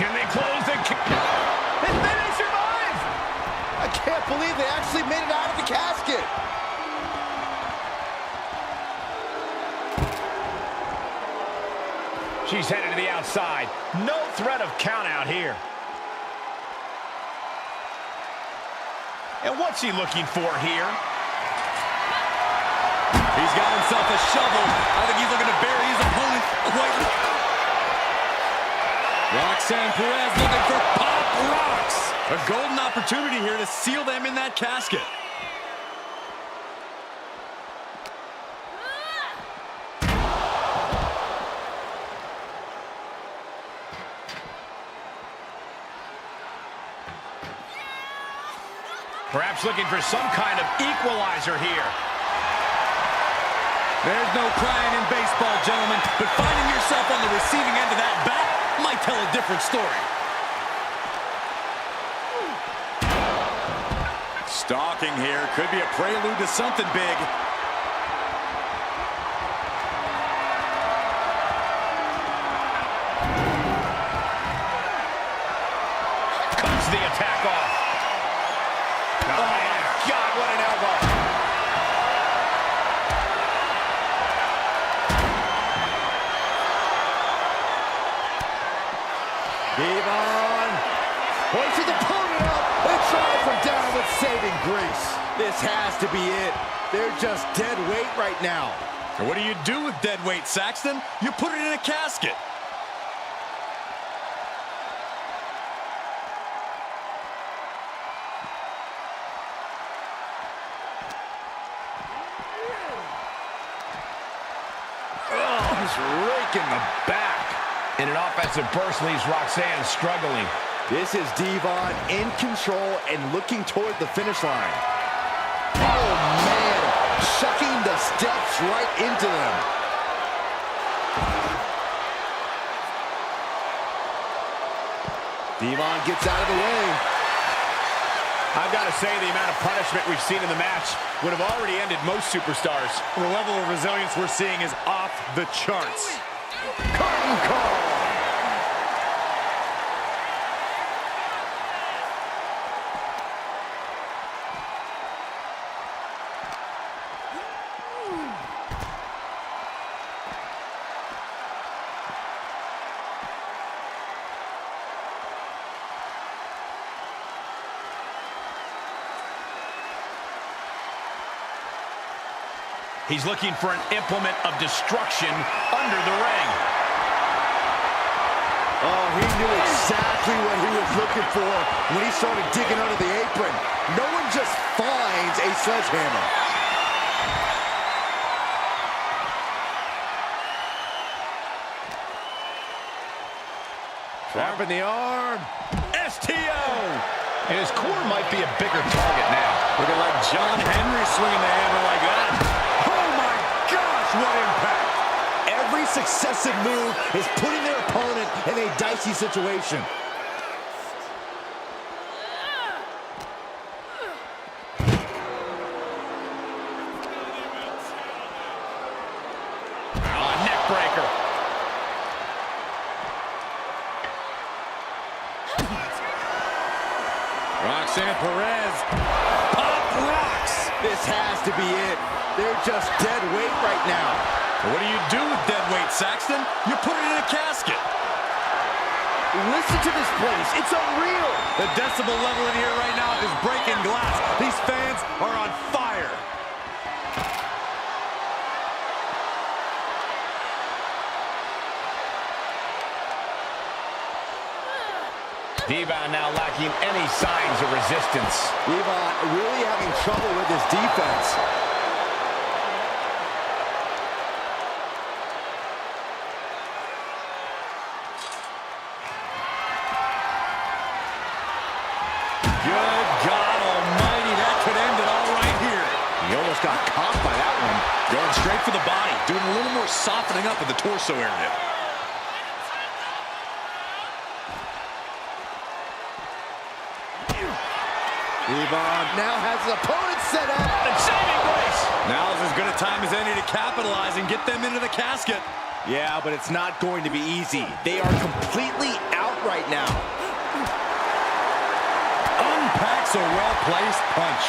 Can they close the... And then they survive! I can't believe they actually made it out of the casket. She's headed to the outside. No threat of count out here. And what's he looking for here? He's got himself a shovel. I think he's looking to bury his opponent quite... Roxanne Perez looking for Pop Rocks. A golden opportunity here to seal them in that casket. Perhaps looking for some kind of equalizer here. There's no crying in baseball, gentlemen, but finding yourself on the receiving end of that bat might tell a different story. Stalking here could be a prelude to something big. Cuts the attack off. Oh, my God, what an elbow. D Von hoists his opponent up and tries him down with saving grace. This has to be it. They're just dead weight right now. And what do you do with dead weight, Saxton? You put it in a casket. Oh, he's raking the back. And an offensive burst leaves Roxanne struggling. This is D Von in control and looking toward the finish line. Oh, man. Chucking the steps right into them. D Von gets out of the way. I've got to say, the amount of punishment we've seen in the match would have already ended most superstars. The level of resilience we're seeing is off the charts. Curtain call. He's looking for an implement of destruction under the ring. Oh, he knew exactly what he was looking for when he started digging under the apron. No one just finds a sledgehammer. Trapping the arm. STO! And his core might be a bigger target now. Looking like John Henry swinging the hammer like that. Oh my gosh, what impact! Every successive move is putting their opponent in a dicey situation. Neck breaker. Roxanne Perez. Pop rocks! This has to be it. They're just dead weight right now. What do you do with dead weight, Saxton? You put it in a casket. Listen to this place. It's unreal. The decibel level in here right now is breaking glass. These fans are on fire. D Von now lacking any signs of resistance. D Von really having trouble with his defense. Good God almighty, that could end it all right here. He almost got caught by that one. Going straight for the body, doing a little more softening up of the torso area. D Von now has his opponent set up. And saving grace. Now's as good a time as any to capitalize and get them into the casket. Yeah, but it's not going to be easy. They are completely out right now. Unpacks a well-placed punch.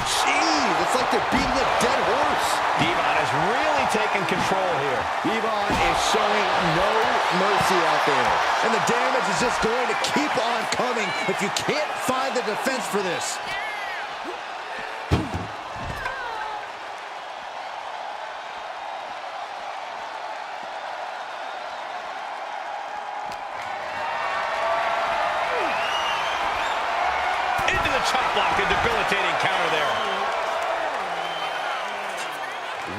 Jeez, it's like they're beating a dead horse. D Von is really taking control here. D Von is showing no mercy out there. And the damage is just going to keep on coming if you can't find the defense for this. Into the chop block, a debilitating counter there.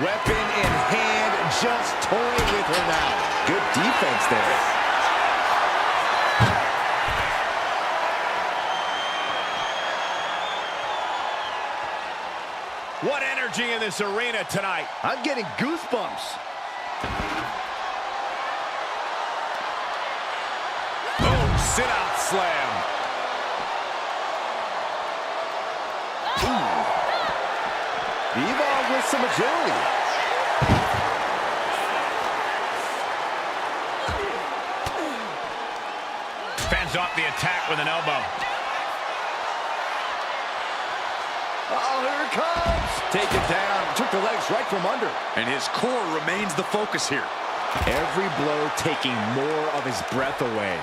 Weapon in hand, just toying with her now. Good defense there. What energy in this arena tonight. I'm getting goosebumps. Boom, sit-out slam. D Von with some agility. Fends off the attack with an elbow. Oh, here it comes. Take it down. Took the legs right from under. And his core remains the focus here. Every blow taking more of his breath away.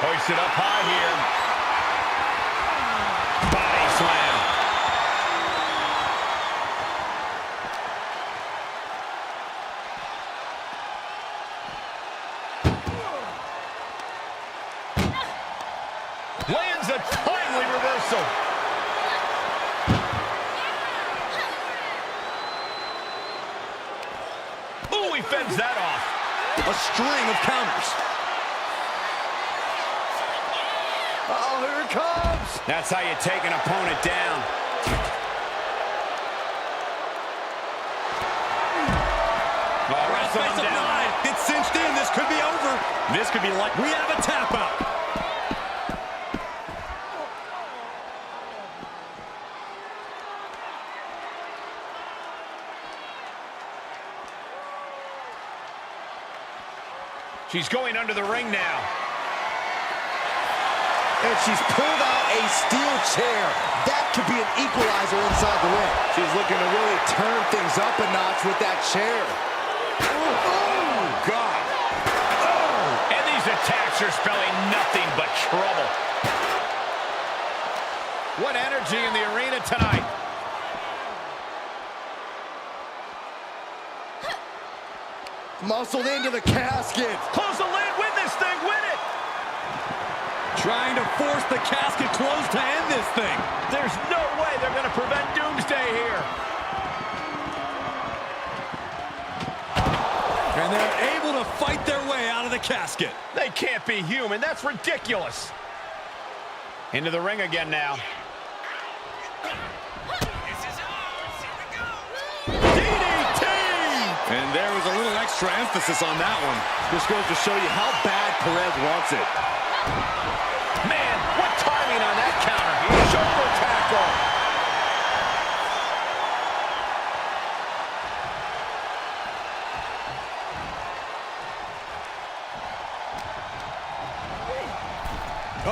Hoisted up high here. Body slam. Lands a timely reversal. Ooh, he fends that off. A string of counters. Oh, here it comes. That's how you take an opponent down. Wrestle him down. It's cinched in. This could be over. This could be like we have a tap out. She's going under the ring now. And she's pulled out a steel chair. That could be an equalizer inside the ring. She's looking to really turn things up a notch with that chair. Oh, God. Oh. And these attacks are spelling nothing but trouble. What energy in the arena tonight. Muscled into the casket. Close the lid, win this thing, win it. Trying to force the casket closed to end this thing. There's no way they're going to prevent doomsday here. And they're able to fight their way out of the casket. They can't be human. That's ridiculous. Into the ring again now. DDT! And there was a little extra emphasis on that one. This goes to show you how bad Perez wants it. Man, what timing on that counter. Shoulder tackle.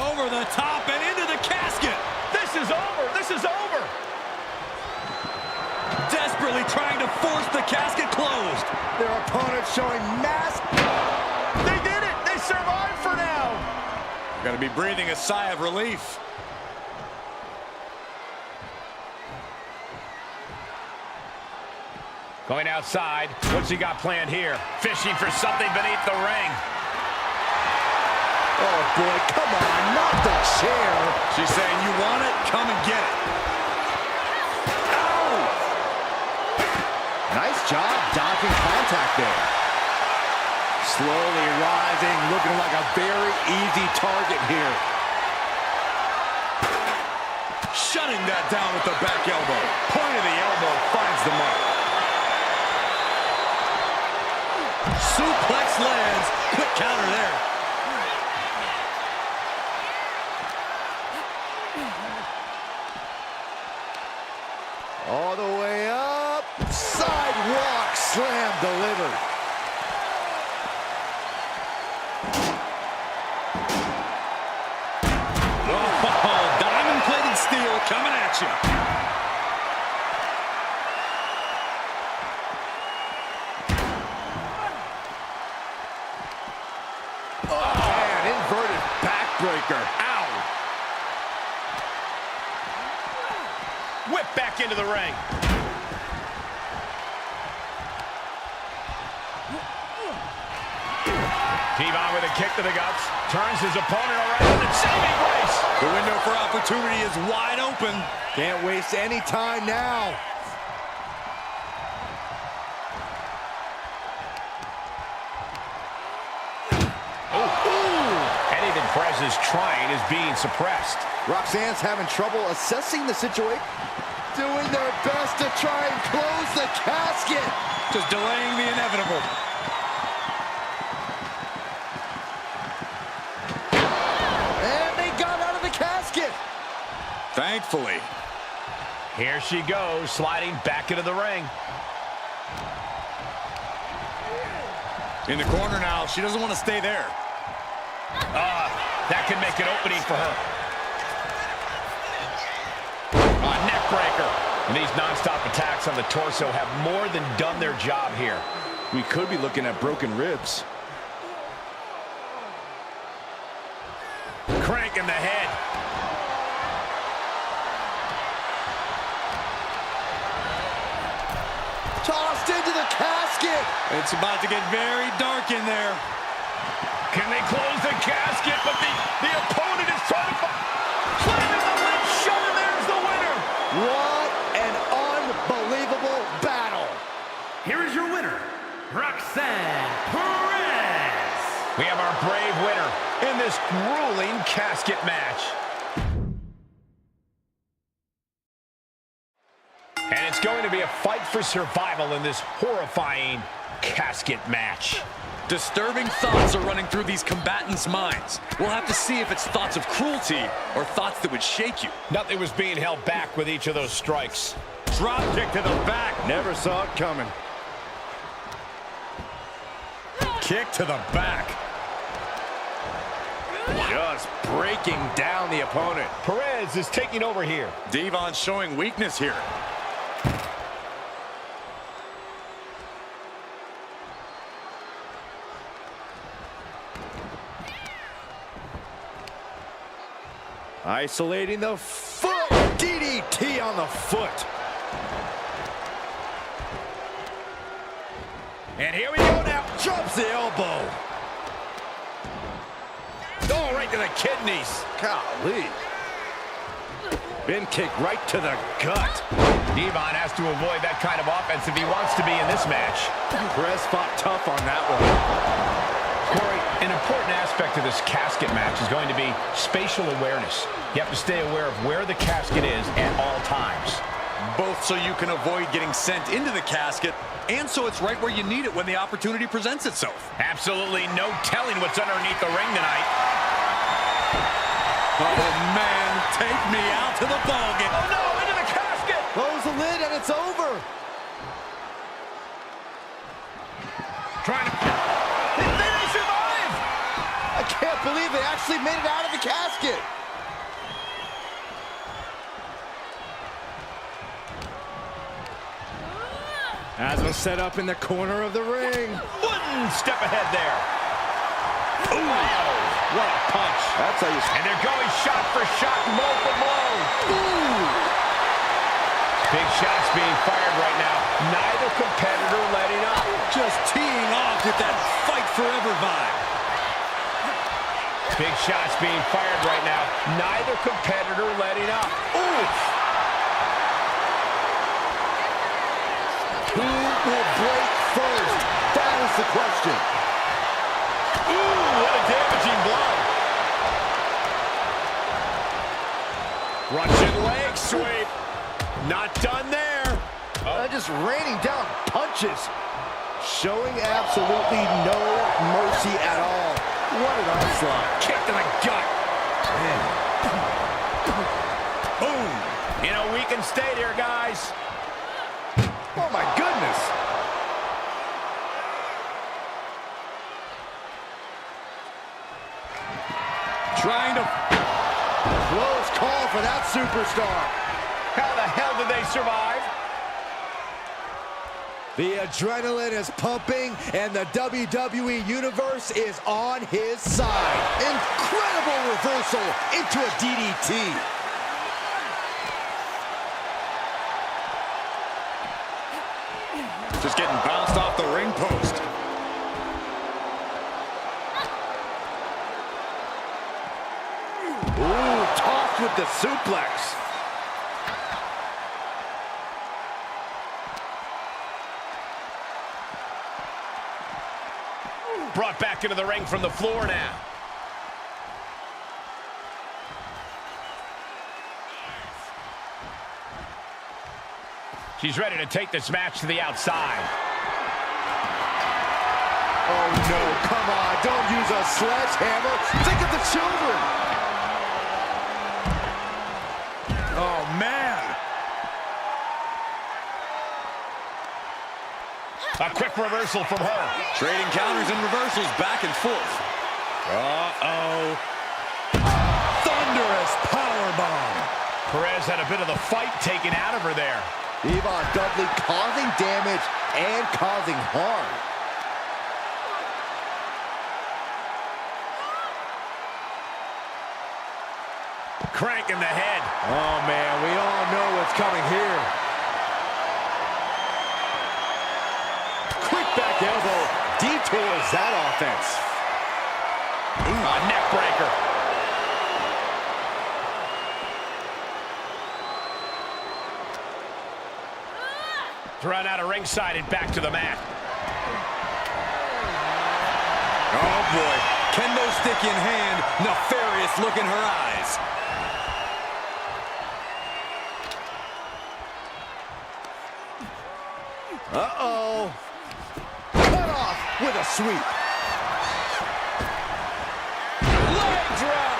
Over the top and into the casket. This is over. This is over. Desperately trying to force the casket closed. Their opponent showing mass. They did it. They survived for now. Got to be breathing a sigh of relief. Going outside. What's he got planned here? Fishing for something beneath the ring. Oh, boy, come on, not the chair. She's saying, you want it? Come and get it. Ow! Nice job dodging contact there. Slowly rising, looking like a very easy target here. Shutting that down with the back elbow. Point of the elbow finds the mark. Suplex lands. Quick counter there. All the way up. Sidewalk slam delivered. Oh, diamond-plated steel coming at you. Oh, man, inverted backbreaker. Ow. Whip back into the ring. D Von with a kick to the guts. Turns his opponent around and saving grace. The window for opportunity is wide open. Can't waste any time now. Anything Perez is trying is being suppressed. Roxanne's having trouble assessing the situation. Doing their best to try and close the casket. Just delaying the inevitable. And they got out of the casket. Thankfully. Here she goes, sliding back into the ring. In the corner now. She doesn't want to stay there. That could make an opening for her. Neck breaker. And these non-stop attacks on the torso have more than done their job here. We could be looking at broken ribs. Crank in the head. Tossed into the casket. It's about to get very dark in there. Can they close the casket? But the opponent is trying to... Slamming the lid shut, and there's the winner. What an unbelievable battle. Here is your winner, Roxanne Perez. We have our brave winner in this grueling casket match. And it's going to be a fight for survival in this horrifying casket match. Disturbing thoughts are running through these combatants' minds. We'll have to see if it's thoughts of cruelty or thoughts that would shake you. Nothing was being held back with each of those strikes. Drop kick to the back. Never saw it coming. Kick to the back. Just breaking down the opponent. Perez is taking over here. D Von showing weakness here. Isolating the foot. DDT on the foot. And here we go now. Drops the elbow. Oh, right to the kidneys. Golly. Been kicked right to the gut. D Von has to avoid that kind of offense if he wants to be in this match. Perez fought tough on that one. Corey, an important aspect of this casket match is going to be spatial awareness. You have to stay aware of where the casket is at all times. Both so you can avoid getting sent into the casket, and so it's right where you need it when the opportunity presents itself. Absolutely no telling what's underneath the ring tonight. Oh, man, take me out to the ballgame. Oh, no, into the casket! Close the lid and it's over. Trying to... They survive! I can't believe they actually made it out of the casket. As was set up in the corner of the ring. One step ahead there. Ooh, what a punch. That's how you... And they're going shot for shot, blow for blow. Ooh. Big shots being fired right now. Neither competitor letting up. Just teeing off with that fight forever vibe. Big shots being fired right now. Neither competitor letting up. Ooh. Who will break first? That is the question. Ooh, what a damaging blow. Russian leg sweep. Not done there. Just raining down punches. Showing absolutely no mercy at all. What an onslaught. Kick to the gut. Man. Boom. In a weakened state here, guys. Oh, my goodness. Trying to... Close call for that superstar. How the hell did they survive? The adrenaline is pumping, and the WWE Universe is on his side. Incredible reversal into a DDT. Just getting bounced off the ring post. Ooh, tossed with the suplex. Brought back into the ring from the floor now. She's ready to take this match to the outside. Oh, no, come on. Don't use a sledgehammer. Think of the children. Oh, man. A quick reversal from her. Trading counters and reversals back and forth. Uh-oh. Thunderous powerbomb. Perez had a bit of the fight taken out of her there. D Von Dudley causing damage and causing harm. Crank in the head. Oh, man, we all know what's coming here. Quick back elbow detours that offense. Ooh, a neck breaker. Thrown out of ringside and back to the mat. Oh, boy. Kendo stick in hand, nefarious look in her eyes. Uh-oh. Cut off with a sweep. Leg drop.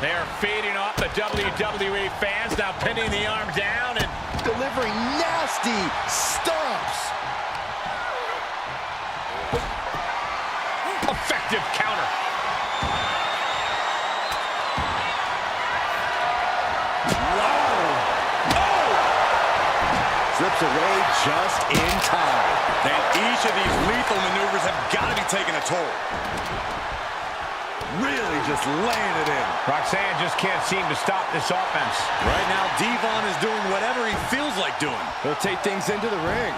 They're feeding off the WWE fans, now pinning the arm down and delivering nasty stomps. Effective counter. Slips away just in time. And each of these lethal maneuvers have got to be taking a toll. Really just laying it in. Roxanne just can't seem to stop this offense. Right now, D Von is doing whatever he feels like doing. He'll take things into the ring.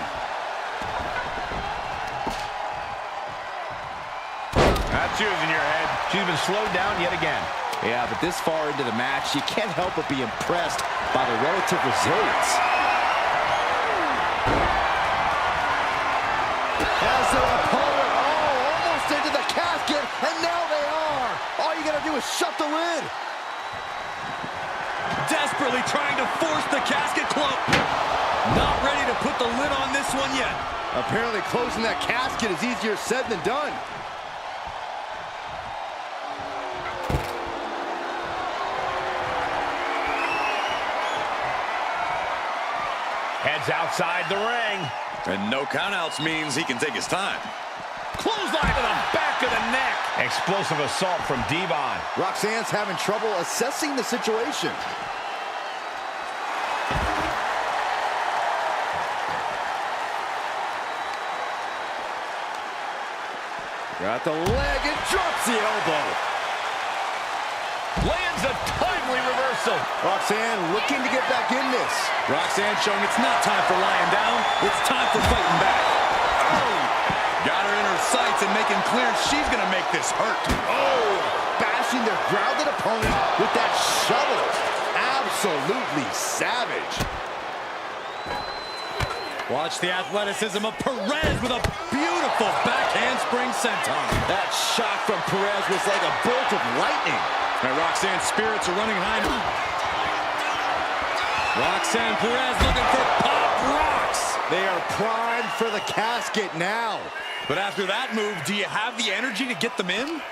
That's using your head. She's been slowed down yet again. Yeah, but this far into the match, you can't help but be impressed by the relative resilience. Has their opponent almost into the casket, and now they are. All you gotta do is shut the lid. Desperately trying to force the casket closed. Not ready to put the lid on this one yet. Apparently closing that casket is easier said than done. Heads outside the ring. And no countouts means he can take his time. Clothesline to the back of the neck. Explosive assault from D Von. Roxanne's having trouble assessing the situation. Got the leg and drops the elbow. Lands a timely reversal. Roxanne looking to get back in this. Roxanne showing it's not time for lying down. It's time for fighting back. Oh! Got her in her sights and making clear she's going to make this hurt. Oh! Bashing their grounded opponent with that shovel. Absolutely savage. Watch the athleticism of Perez with a beautiful backhand spring senton. That shot from Perez was like a bolt of lightning. And Roxanne's spirits are running high. Roxanne Perez looking for pop rocks. They are primed for the casket now. But after that move, do you have the energy to get them in?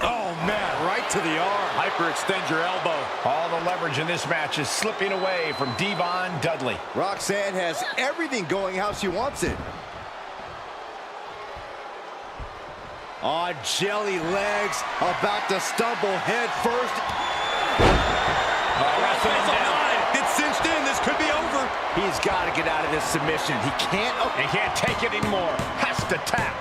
Oh, man, right to the arm. Hyperextend your elbow. All the leverage in this match is slipping away from D Von Dudley. Roxanne has everything going how she wants it. On jelly legs, about to stumble head first. Wrestling him down. It's cinched in. This could be over. He's got to get out of this submission. He can't He can't take it anymore. Has to tap.